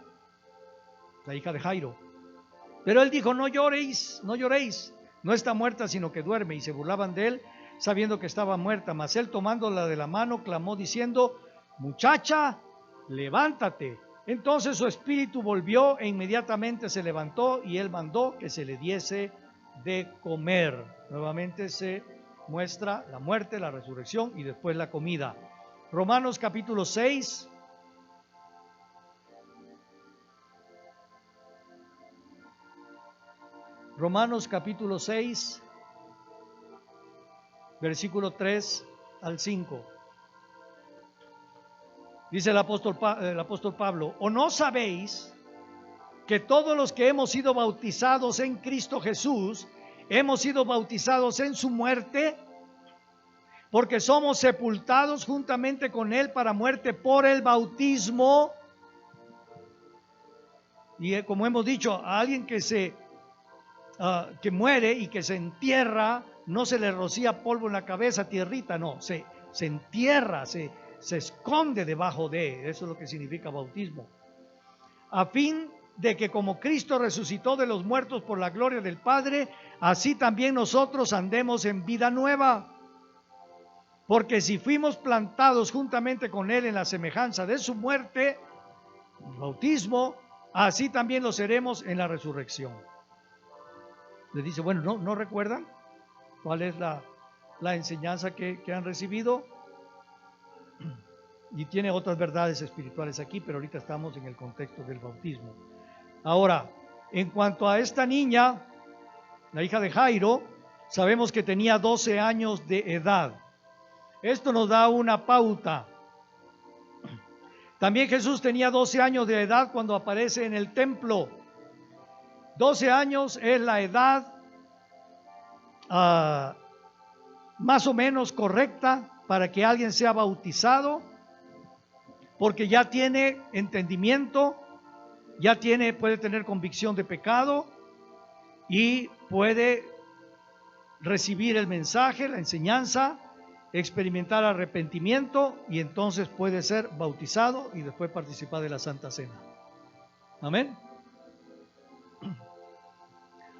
la hija de Jairo. Pero él dijo: no lloréis, no lloréis, no está muerta, sino que duerme. Y se burlaban de él, sabiendo que estaba muerta. Mas él, tomándola de la mano, clamó diciendo: muchacha, levántate. Entonces su espíritu volvió e inmediatamente se levantó, y él mandó que se le diese de comer. Nuevamente se muestra la muerte, la resurrección y después la comida. Romanos capítulo 6. Romanos capítulo 6, versículo 3 al 5. Dice el apóstol Pablo: ¿o no sabéis que todos los que hemos sido bautizados en Cristo Jesús, hemos sido bautizados en su muerte? Porque somos sepultados juntamente con él para muerte por el bautismo. Y como hemos dicho, a alguien que muere y que se entierra, no se le rocía polvo en la cabeza, tierrita, no, se entierra, se esconde debajo de. Eso es lo que significa bautismo. A fin de que como Cristo resucitó de los muertos por la gloria del Padre, así también nosotros andemos en vida nueva. Porque si fuimos plantados juntamente con él en la semejanza de su muerte, el bautismo, así también lo seremos en la resurrección. Le dice: bueno, ¿no recuerdan cuál es la enseñanza que han recibido? Y tiene otras verdades espirituales aquí, pero ahorita estamos en el contexto del bautismo. Ahora, en cuanto a esta niña, la hija de Jairo, sabemos que tenía 12 años de edad. Esto nos da una pauta. También Jesús tenía 12 años de edad cuando aparece en el templo. 12 años es la edad más o menos correcta para que alguien sea bautizado, porque ya tiene entendimiento, puede tener convicción de pecado y puede recibir el mensaje, la enseñanza, experimentar arrepentimiento, y entonces puede ser bautizado y después participar de la Santa Cena. Amén.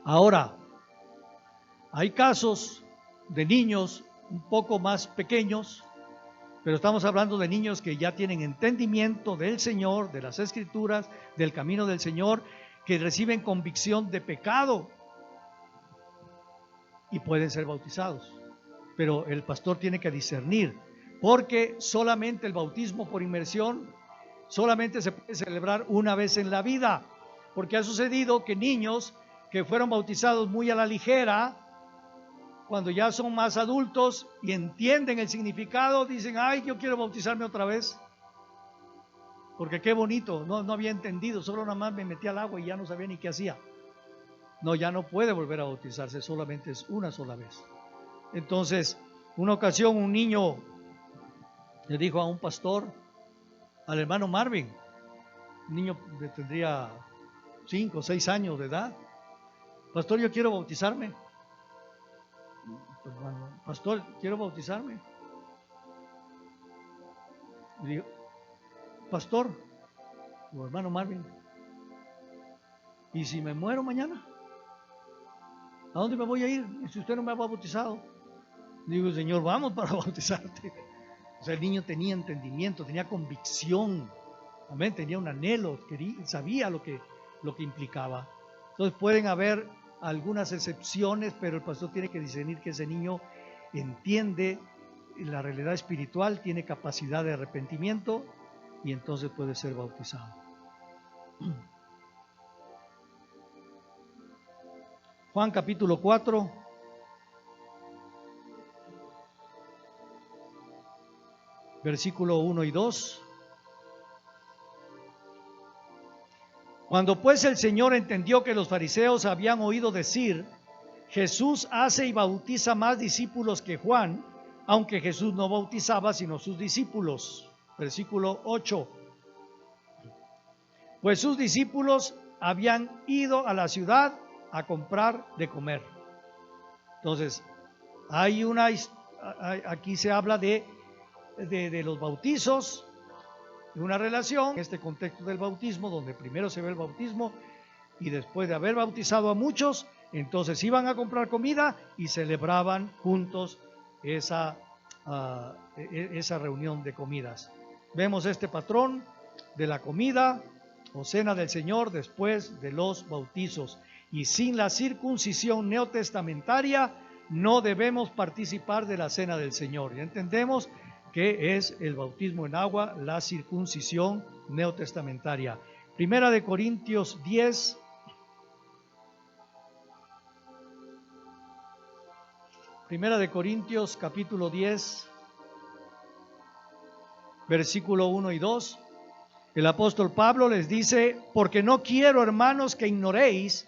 Ahora, hay casos de niños un poco más pequeños, pero estamos hablando de niños que ya tienen entendimiento del Señor, de las Escrituras, del camino del Señor, que reciben convicción de pecado y pueden ser bautizados. Pero el pastor tiene que discernir, porque solamente el bautismo por inmersión solamente se puede celebrar una vez en la vida, porque ha sucedido que niños que fueron bautizados muy a la ligera, cuando ya son más adultos y entienden el significado, dicen: ay, yo quiero bautizarme otra vez, porque qué bonito, no había entendido, solo nada más me metí al agua y ya no sabía ni qué hacía. No, ya no puede volver a bautizarse, solamente es una sola vez. Entonces, una ocasión un niño le dijo a un pastor, al hermano Marvin, un niño que tendría 5 o 6 años de edad: pastor, yo quiero bautizarme. Pastor, quiero bautizarme. Le digo: pastor, o hermano Marvin, ¿y si me muero mañana? ¿A dónde me voy a ir si usted no me ha bautizado? Digo: Señor, vamos para bautizarte. O sea, el niño tenía entendimiento, tenía convicción, amén, tenía un anhelo, sabía lo que implicaba. Entonces pueden haber algunas excepciones, pero el pastor tiene que discernir que ese niño entiende la realidad espiritual, tiene capacidad de arrepentimiento y entonces puede ser bautizado. Juan capítulo 4, versículo 1 y 2. Cuando pues el Señor entendió que los fariseos habían oído decir: Jesús hace y bautiza más discípulos que Juan, aunque Jesús no bautizaba sino sus discípulos. Versículo 8. pues sus discípulos habían ido a la ciudad a comprar de comer. Entonces, aquí se habla de los bautizos, de una relación, en este contexto del bautismo, donde primero se ve el bautismo y después de haber bautizado a muchos, entonces iban a comprar comida y celebraban juntos esa reunión de comidas. Vemos este patrón de la comida o cena del Señor después de los bautizos. Y sin la circuncisión neotestamentaria no debemos participar de la cena del Señor. Ya entendemos que es el bautismo en agua, la circuncisión neotestamentaria. Primera de Corintios 10. Primera de Corintios capítulo 10, versículo 1 y 2. El apóstol Pablo les dice: porque no quiero, hermanos, que ignoréis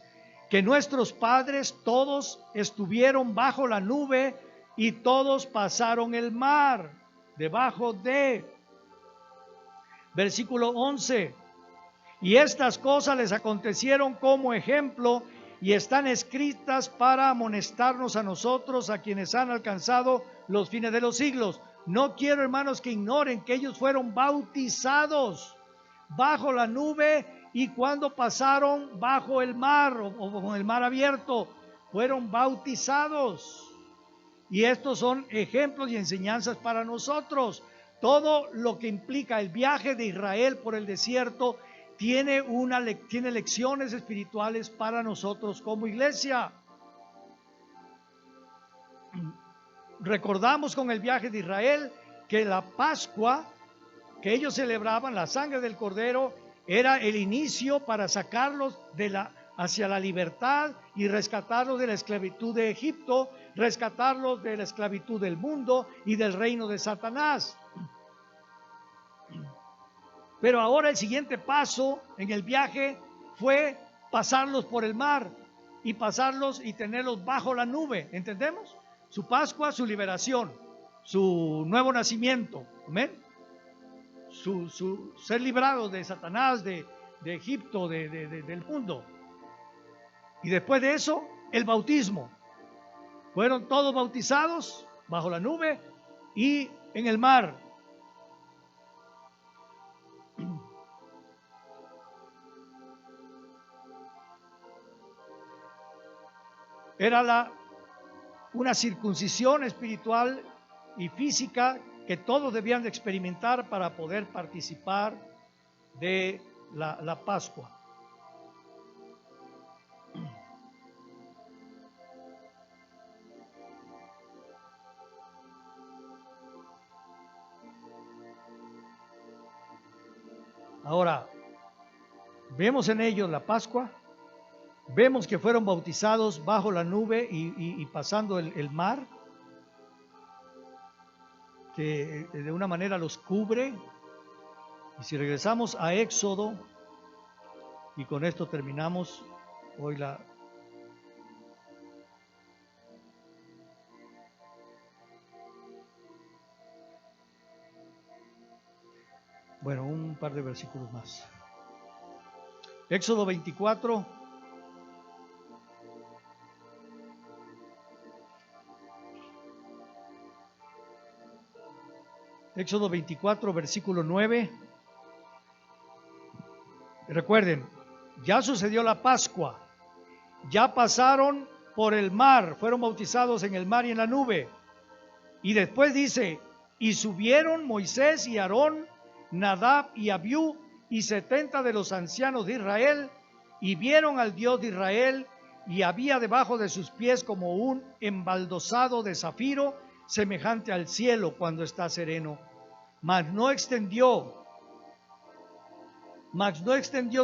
que nuestros padres todos estuvieron bajo la nube y todos pasaron el mar debajo de. Versículo 11. Y estas cosas les acontecieron como ejemplo y están escritas para amonestarnos a nosotros, a quienes han alcanzado los fines de los siglos. No quiero, hermanos, que ignoren que ellos fueron bautizados bajo la nube y cuando pasaron bajo el mar o con el mar abierto, fueron bautizados. Y estos son ejemplos y enseñanzas para nosotros. Todo lo que implica el viaje de Israel por el desierto tiene lecciones espirituales para nosotros como iglesia. Recordamos con el viaje de Israel que la Pascua que ellos celebraban, la sangre del Cordero, era el inicio para sacarlos hacia la libertad y rescatarlos de la esclavitud de Egipto, rescatarlos de la esclavitud del mundo y del reino de Satanás. Pero ahora el siguiente paso en el viaje fue pasarlos por el mar y pasarlos y tenerlos bajo la nube. ¿Entendemos? Su Pascua, su liberación, su nuevo nacimiento. ¿Amén? Su ser librados de Satanás, de Egipto, del mundo. Y después de eso, el bautismo. Fueron todos bautizados bajo la nube y en el mar. Era una circuncisión espiritual y física que todos debían de experimentar para poder participar de la Pascua. Ahora, vemos en ellos la Pascua, vemos que fueron bautizados bajo la nube y pasando el mar, que de una manera los cubre. Y si regresamos a Éxodo, y con esto terminamos hoy un par de versículos más. Éxodo 24. Éxodo 24, versículo 9. Recuerden, ya sucedió la Pascua, ya pasaron por el mar, fueron bautizados en el mar y en la nube. Y después dice: y subieron Moisés y Aarón, Nadab y Abiú, y 70 de los ancianos de Israel, y vieron al Dios de Israel, y había debajo de sus pies como un embaldosado de zafiro, semejante al cielo cuando está sereno. Mas no extendió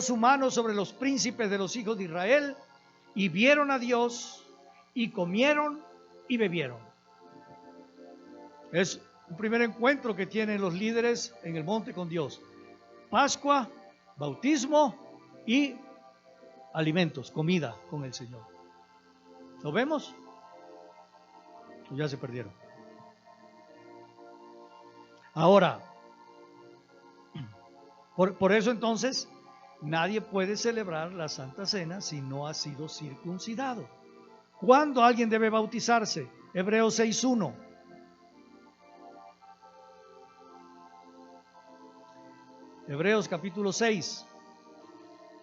su mano sobre los príncipes de los hijos de Israel, y vieron a Dios, y comieron y bebieron. Es un primer encuentro que tienen los líderes en el monte con Dios. Pascua, bautismo y alimentos, comida con el Señor. ¿Lo vemos? ¿O ya se perdieron? Ahora, por eso entonces nadie puede celebrar la Santa Cena si no ha sido circuncidado. ¿Cuándo alguien debe bautizarse? Hebreos 6:1. Hebreos capítulo 6,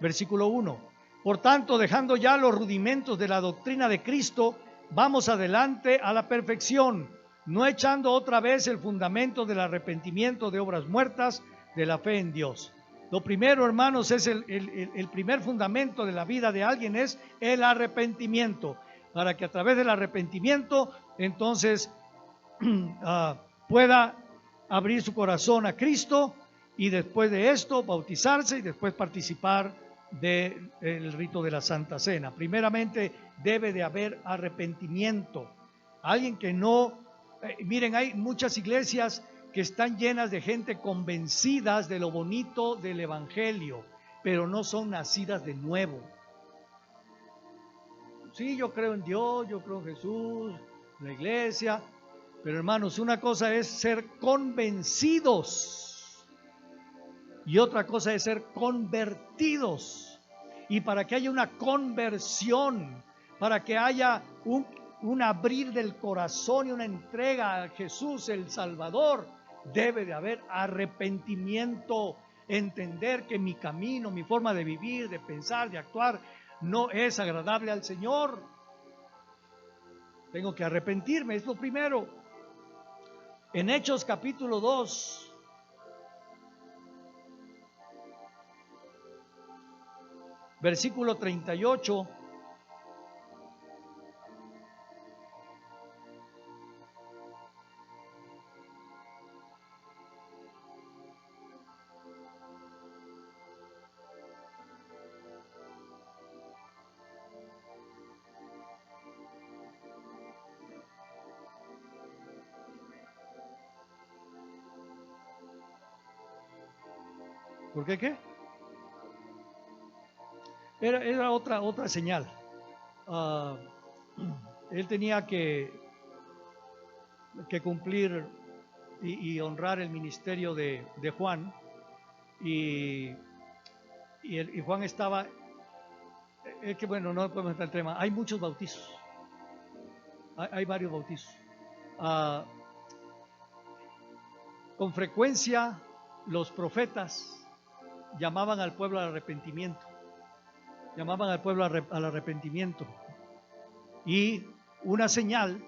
versículo 1. Por tanto, dejando ya los rudimentos de la doctrina de Cristo, vamos adelante a la perfección, no echando otra vez el fundamento del arrepentimiento de obras muertas, de la fe en Dios. Lo primero, hermanos, es el primer fundamento de la vida de alguien es el arrepentimiento, para que a través del arrepentimiento entonces pueda abrir su corazón a Cristo y después de esto bautizarse y después participar del rito de la Santa Cena. Primeramente debe de haber arrepentimiento. Alguien que no, miren, hay muchas iglesias que están llenas de gente convencidas de lo bonito del Evangelio, pero no son nacidas de nuevo. Sí, yo creo en Dios, yo creo en Jesús, en la iglesia, pero hermanos, una cosa es ser convencidos y otra cosa es ser convertidos. Y para que haya una conversión, para que haya un abrir del corazón y una entrega a Jesús el Salvador, debe de haber arrepentimiento, entender que mi camino, mi forma de vivir, de pensar, de actuar, no es agradable al Señor. Tengo que arrepentirme, es lo primero. En Hechos capítulo 2, versículo 38, ¿por qué qué? Era otra señal. Él tenía que cumplir y honrar el ministerio de Juan, y Juan estaba, es que bueno, no podemos entrar en el tema, hay muchos bautizos, hay varios bautizos. Con frecuencia los profetas llamaban al pueblo al arrepentimiento, al arrepentimiento, y una señal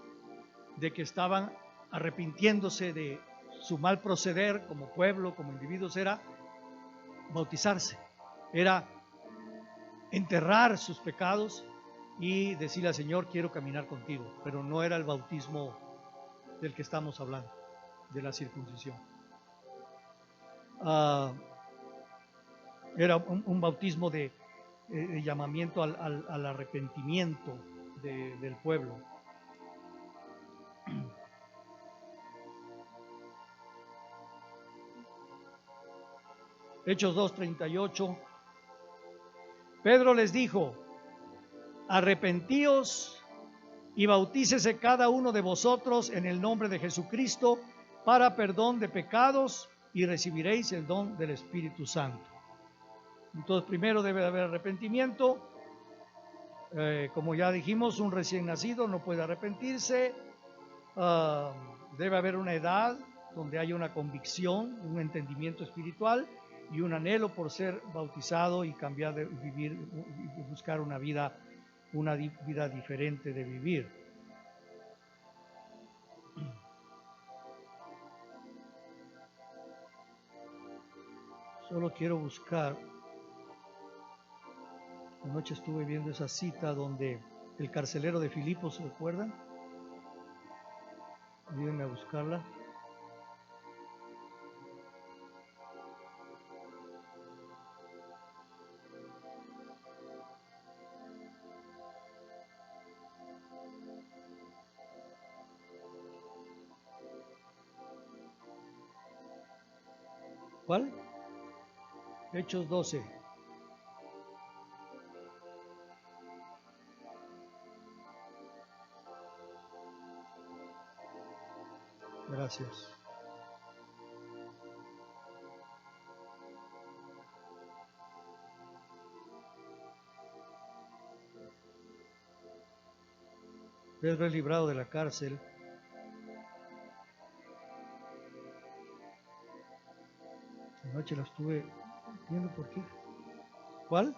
de que estaban arrepintiéndose de su mal proceder como pueblo, como individuos, era bautizarse, era enterrar sus pecados y decirle al Señor, quiero caminar contigo, pero no era el bautismo del que estamos hablando, de la circuncisión. Era un bautismo de llamamiento al arrepentimiento del pueblo. Hechos 2:38. Pedro les dijo: arrepentíos y bautícese cada uno de vosotros en el nombre de Jesucristo para perdón de pecados y recibiréis el don del Espíritu Santo. Entonces, primero debe de haber arrepentimiento. Como ya dijimos, un recién nacido no puede arrepentirse. Debe haber una edad donde haya una convicción, un entendimiento espiritual y un anhelo por ser bautizado y cambiar de vivir y buscar una vida diferente de vivir. Solo quiero buscar. Anoche estuve viendo esa cita donde el carcelero de Filipos, ¿se recuerdan? Ayúdenme a buscarla. ¿Cuál? Hechos 12. Gracias. Pedro es librado de la cárcel. Anoche la estuve viendo por qué. ¿Cuál?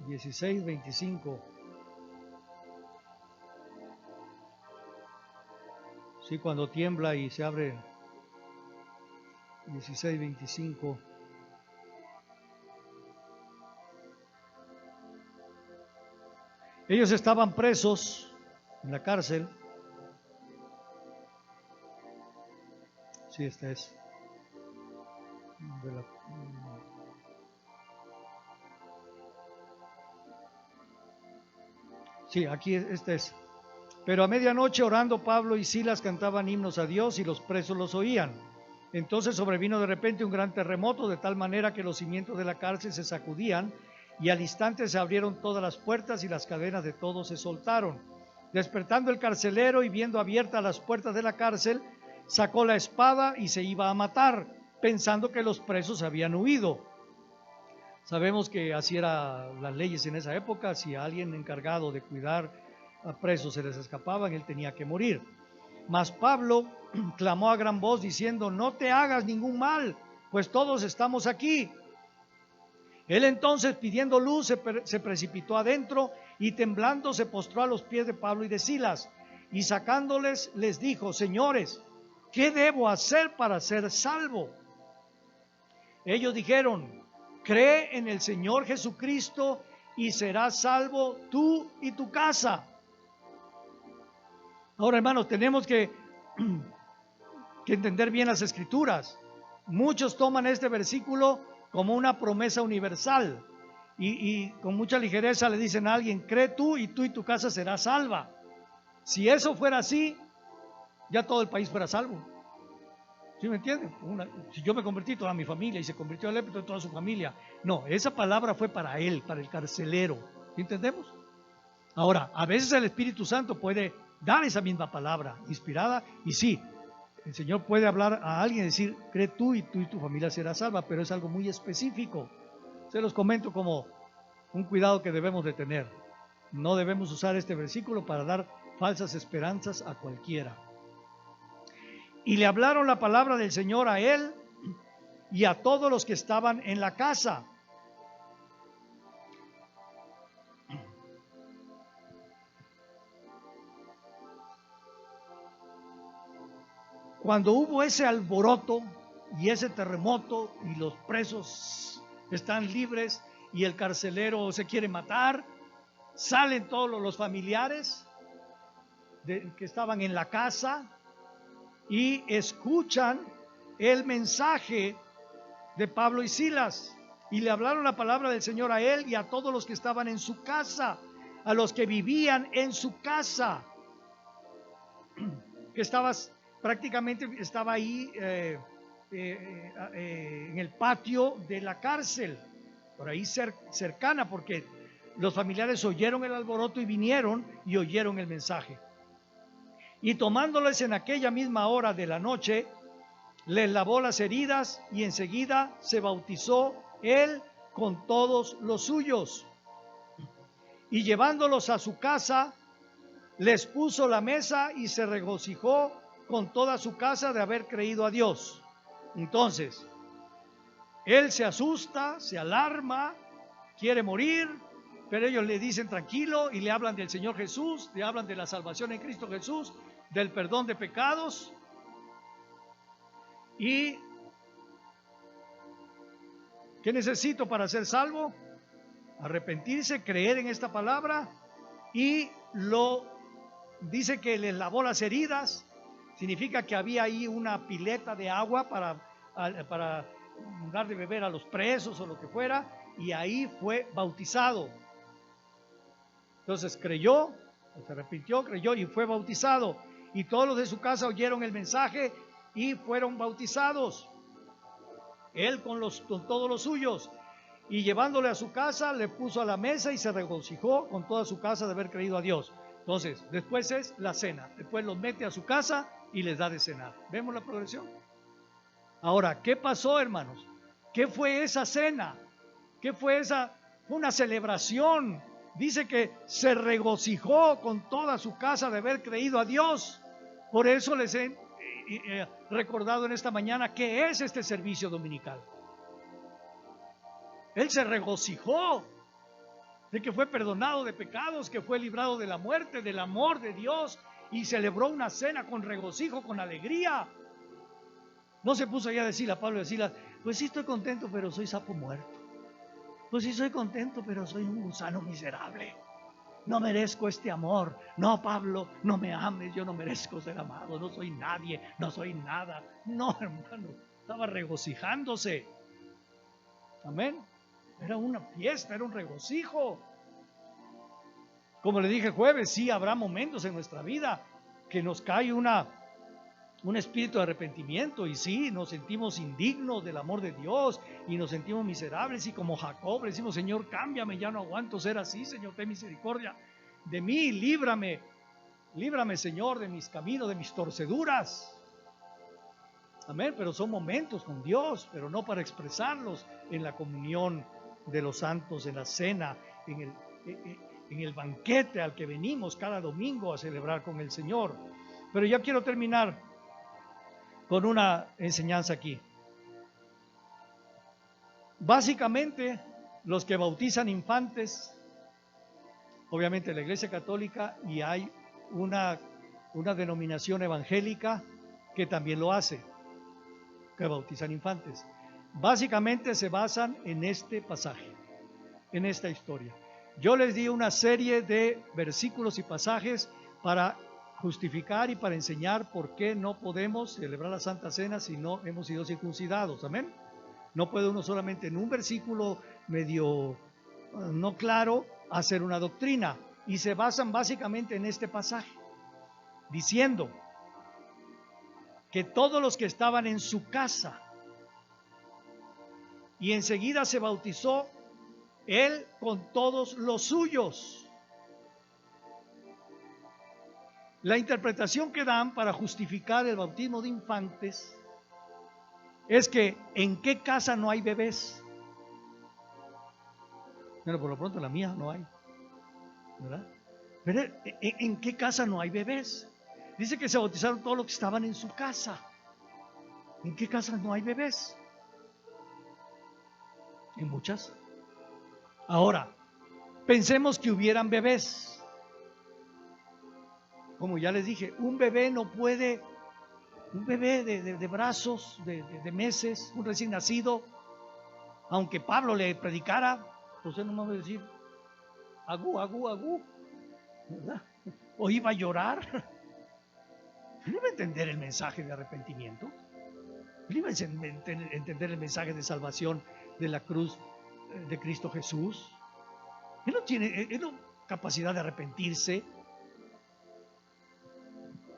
16:25. Sí, cuando tiembla y se abre. 16:25. Ellos estaban presos en la cárcel. Sí, esta es. Sí, aquí esta es. Pero a medianoche orando Pablo y Silas cantaban himnos a Dios y los presos los oían. Entonces sobrevino de repente un gran terremoto, de tal manera que los cimientos de la cárcel se sacudían y al instante se abrieron todas las puertas y las cadenas de todos se soltaron. Despertando el carcelero y viendo abiertas las puertas de la cárcel, sacó la espada y se iba a matar, pensando que los presos habían huido. Sabemos que así eran las leyes en esa época. Si a alguien encargado de cuidar a presos se les escapaban, él tenía que morir. Mas Pablo clamó a gran voz diciendo: no te hagas ningún mal, pues todos estamos aquí. Él entonces, pidiendo luz, se precipitó adentro y temblando se postró a los pies de Pablo y de Silas, y sacándoles les dijo: señores, ¿qué debo hacer para ser salvo? Ellos dijeron: cree en el Señor Jesucristo y serás salvo tú y tu casa. Ahora, hermanos, tenemos que entender bien las escrituras. Muchos toman este versículo como una promesa universal y con mucha ligereza le dicen a alguien: cree tú y tu casa será salva. Si eso fuera así, ya todo el país fuera salvo. ¿Sí me entienden? Si yo me convertí, toda mi familia, y se convirtió el lepro, toda su familia. No, esa palabra fue para él, para el carcelero. ¿Sí entendemos? Ahora, a veces el Espíritu Santo puede dar esa misma palabra inspirada, y sí, el Señor puede hablar a alguien y decir: cree tú y tu familia será salva, pero es algo muy específico. Se los comento como un cuidado que debemos de tener. No debemos usar este versículo para dar falsas esperanzas a cualquiera. Y le hablaron la palabra del Señor a él y a todos los que estaban en la casa. Cuando hubo ese alboroto y ese terremoto y los presos están libres y el carcelero se quiere matar, salen todos los familiares que estaban en la casa y escuchan el mensaje de Pablo y Silas, y le hablaron la palabra del Señor a él y a todos los que estaban en su casa, a los que vivían en su casa, que prácticamente estaba ahí en el patio de la cárcel, por ahí cercana, porque los familiares oyeron el alboroto y vinieron y oyeron el mensaje. Y tomándoles en aquella misma hora de la noche, les lavó las heridas y enseguida se bautizó él con todos los suyos. Y llevándolos a su casa, les puso la mesa y se regocijó con toda su casa de haber creído a Dios. Entonces, él se asusta, se alarma, quiere morir, pero ellos le dicen tranquilo y le hablan del Señor Jesús, le hablan de la salvación en Cristo Jesús, del perdón de pecados. ¿Y qué necesito para ser salvo? Arrepentirse, creer en esta palabra, y dice que les lavó las heridas. Significa que había ahí una pileta de agua para dar de beber a los presos o lo que fuera, y ahí fue bautizado. Entonces creyó, se arrepintió, creyó y fue bautizado. Y todos los de su casa oyeron el mensaje y fueron bautizados. Él con todos los suyos. Y llevándole a su casa, le puso a la mesa y se regocijó con toda su casa de haber creído a Dios. Entonces, después es la cena. Después los mete a su casa y les da de cenar. ¿Vemos la progresión? Ahora, ¿qué pasó, hermanos? ¿Qué fue esa cena? ¿Qué fue esa? Fue una celebración. dice que se regocijó con toda su casa de haber creído a Dios. Por eso les he recordado en esta mañana qué es este servicio dominical. Él se regocijó de que fue perdonado de pecados, que fue librado de la muerte, del amor de Dios, y celebró una cena con regocijo, con alegría. No se puso allá a decirle a Pablo y decirle, pues sí estoy contento, pero soy sapo muerto. Pues sí soy contento, pero soy un gusano miserable. No merezco este amor. No, Pablo, no me ames, yo no merezco ser amado. No soy nadie, no soy nada. No, hermano, estaba regocijándose. Amén. Era una fiesta, era un regocijo. Como le dije el jueves, sí habrá momentos en nuestra vida que nos cae un espíritu de arrepentimiento, y sí, nos sentimos indignos del amor de Dios y nos sentimos miserables, y como Jacob le decimos, Señor, cámbiame, ya no aguanto ser así, Señor, ten misericordia de mí, líbrame, Señor, de mis caminos, de mis torceduras. Amén, pero son momentos con Dios, pero no para expresarlos en la comunión de los santos, en la cena, en el banquete al que venimos cada domingo a celebrar con el Señor. Pero ya quiero terminar con una enseñanza aquí. Básicamente, los que bautizan infantes, obviamente la Iglesia Católica, y hay una denominación evangélica que también lo hace, que bautizan infantes. Básicamente se basan en este pasaje, en esta historia. Yo les di una serie de versículos y pasajes para justificar y para enseñar por qué no podemos celebrar la Santa Cena si no hemos sido circuncidados. Amén. No puede uno solamente en un versículo medio no claro hacer una doctrina, y se basan básicamente en este pasaje, diciendo que todos los que estaban en su casa, y enseguida se bautizó él con todos los suyos. La interpretación que dan para justificar el bautismo de infantes es que ¿en qué casa no hay bebés? Bueno, por lo pronto la mía no hay, ¿verdad? Pero ¿en qué casa no hay bebés? Dice que se bautizaron todos los que estaban en su casa. ¿En qué casa no hay bebés? En muchas. Ahora, pensemos que hubieran bebés. Como ya les dije, un bebé no puede, un bebé de brazos, de meses, un recién nacido, aunque Pablo le predicara, usted no me va a decir, agú, agú, agú, ¿verdad? O iba a llorar. Él iba a entender el mensaje de arrepentimiento. Él iba a entender el mensaje de salvación de la cruz de Cristo Jesús. Él no tiene capacidad de arrepentirse.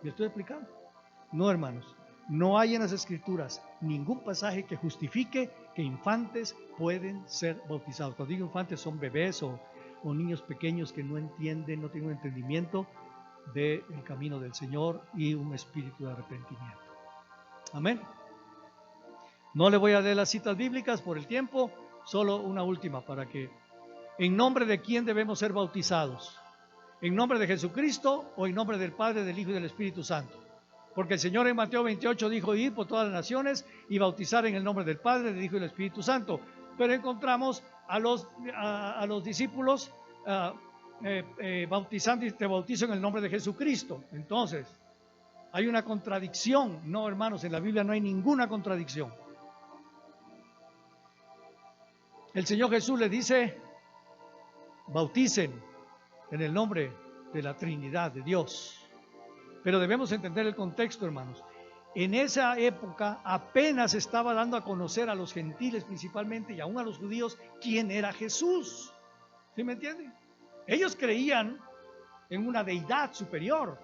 ¿Me estoy explicando? No, hermanos, no hay en las Escrituras ningún pasaje que justifique que infantes pueden ser bautizados. Cuando digo infantes, son bebés o niños pequeños que no entienden, no tienen un entendimiento del camino del Señor y un espíritu de arrepentimiento. Amén. No le voy a leer las citas bíblicas por el tiempo, solo una última para que, ¿en nombre de quién debemos ser bautizados? ¿En nombre de Jesucristo o en nombre del Padre, del Hijo y del Espíritu Santo? Porque el Señor en Mateo 28 dijo ir por todas las naciones y bautizar en el nombre del Padre, del Hijo y del Espíritu Santo. Pero encontramos a los discípulos bautizando, y te bautizo en el nombre de Jesucristo. Entonces, hay una contradicción. No, hermanos, en la Biblia no hay ninguna contradicción. El Señor Jesús le dice, bauticen en el nombre de la Trinidad de Dios. Pero debemos entender el contexto, hermanos. En esa época apenas estaba dando a conocer a los gentiles principalmente y aún a los judíos quién era Jesús. ¿Sí me entienden? Ellos creían en una deidad superior,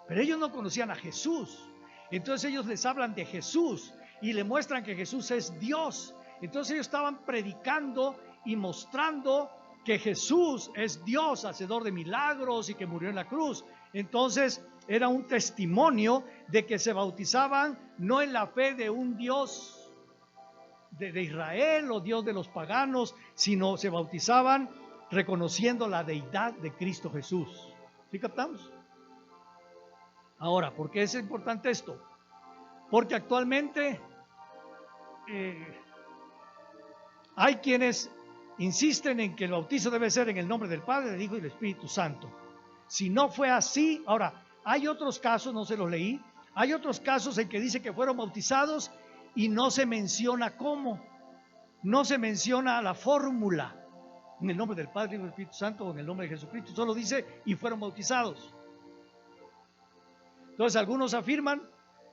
pero ellos no conocían a Jesús. Entonces ellos les hablan de Jesús y le muestran que Jesús es Dios. Entonces ellos estaban predicando y mostrando que Jesús es Dios, hacedor de milagros y que murió en la cruz. Entonces era un testimonio de que se bautizaban no en la fe de un Dios de Israel o Dios de los paganos, sino se bautizaban reconociendo la deidad de Cristo Jesús. ¿Sí captamos? Ahora, ¿por qué es importante esto? Porque actualmente hay quienes insisten en que el bautizo debe ser en el nombre del Padre, del Hijo y del Espíritu Santo. Si no fue así, ahora, hay otros casos, no se los leí, hay otros casos en que dice que fueron bautizados y no se menciona cómo, no se menciona la fórmula, en el nombre del Padre y del Espíritu Santo o en el nombre de Jesucristo, solo dice y fueron bautizados. Entonces algunos afirman,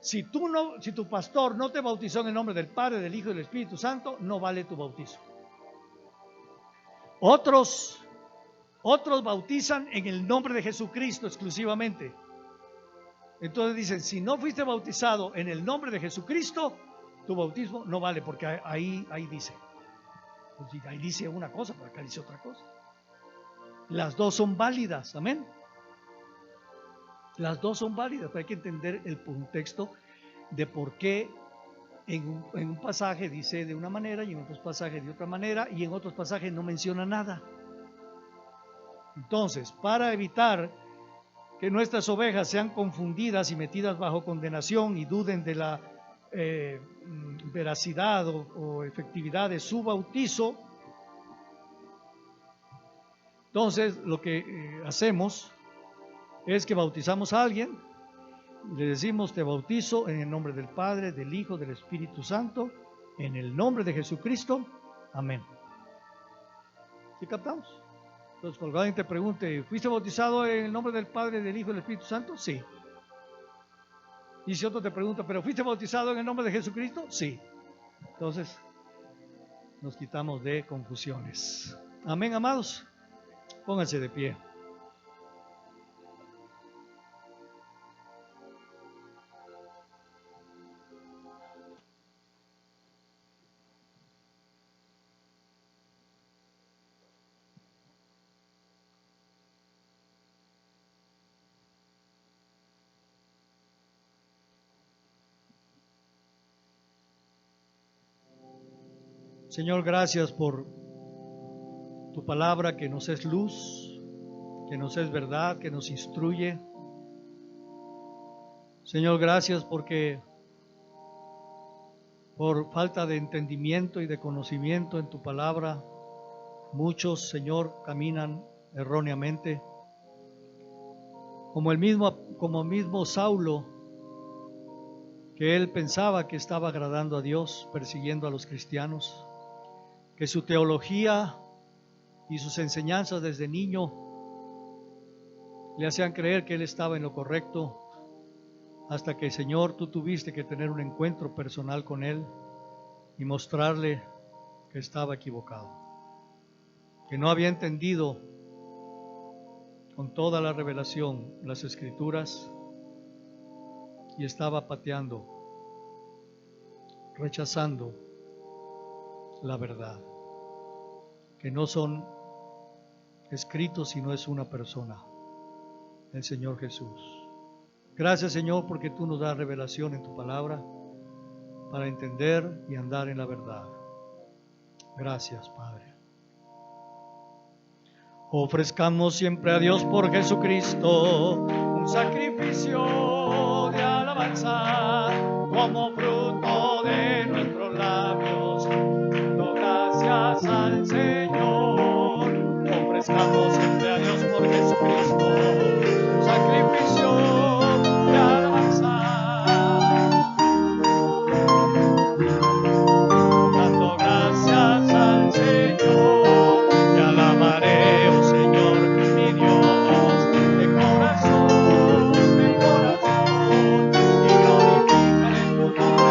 si tu pastor no te bautizó en el nombre del Padre, del Hijo y del Espíritu Santo, no vale tu bautizo. Otros bautizan en el nombre de Jesucristo exclusivamente. Entonces dicen, si no fuiste bautizado en el nombre de Jesucristo, tu bautismo no vale, porque ahí dice. Pues ahí dice una cosa, pero acá dice otra cosa. Las dos son válidas, amén. Las dos son válidas, pero hay que entender el contexto de por qué en un pasaje dice de una manera y en otros pasajes de otra manera y en otros pasajes no menciona nada. Entonces, para evitar que nuestras ovejas sean confundidas y metidas bajo condenación y duden de la veracidad o efectividad de su bautizo, entonces lo que hacemos es que bautizamos a alguien, le decimos te bautizo en el nombre del Padre, del Hijo, del Espíritu Santo, en el nombre de Jesucristo, amén. ¿Sí captamos? Entonces cuando alguien te pregunte, ¿fuiste bautizado en el nombre del Padre, del Hijo y del Espíritu Santo? Sí. Y si otro te pregunta, ¿pero fuiste bautizado en el nombre de Jesucristo? Sí. Entonces nos quitamos de confusiones. Amén, amados. Pónganse de pie. Señor, gracias por tu palabra que nos es luz, que nos es verdad, que nos instruye. Señor, gracias porque por falta de entendimiento y de conocimiento en tu palabra, muchos, Señor, caminan erróneamente. Como el mismo Saulo, que él pensaba que estaba agradando a Dios, persiguiendo a los cristianos, que su teología y sus enseñanzas desde niño le hacían creer que él estaba en lo correcto, hasta que, Señor, tú tuviste que tener un encuentro personal con él y mostrarle que estaba equivocado, que no había entendido con toda la revelación las Escrituras y estaba pateando, rechazando la verdad, que no son escritos sino es una persona, el Señor Jesús. Gracias, Señor, porque tú nos das revelación en tu palabra para entender y andar en la verdad. Gracias, Padre. Ofrezcamos siempre a Dios por Jesucristo un sacrificio de alabanza como fruto de nuestros labios, dando gracias al Señor. Ofrezcamos siempre a Dios por Jesucristo un sacrificio de alabanza, dando gracias al Señor. Te alabaré, oh Señor, mi Dios, de corazón, y glorificaré tu nombre.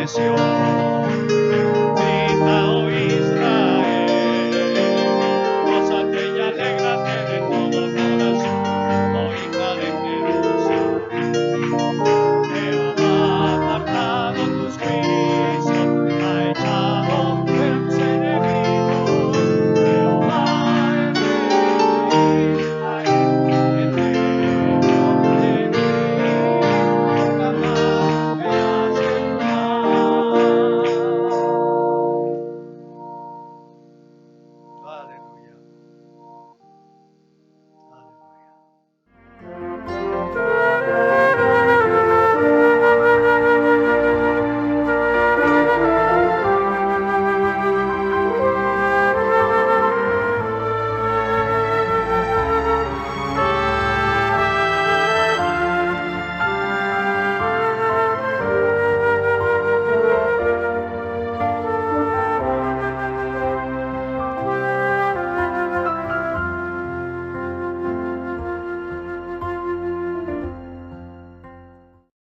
bendición.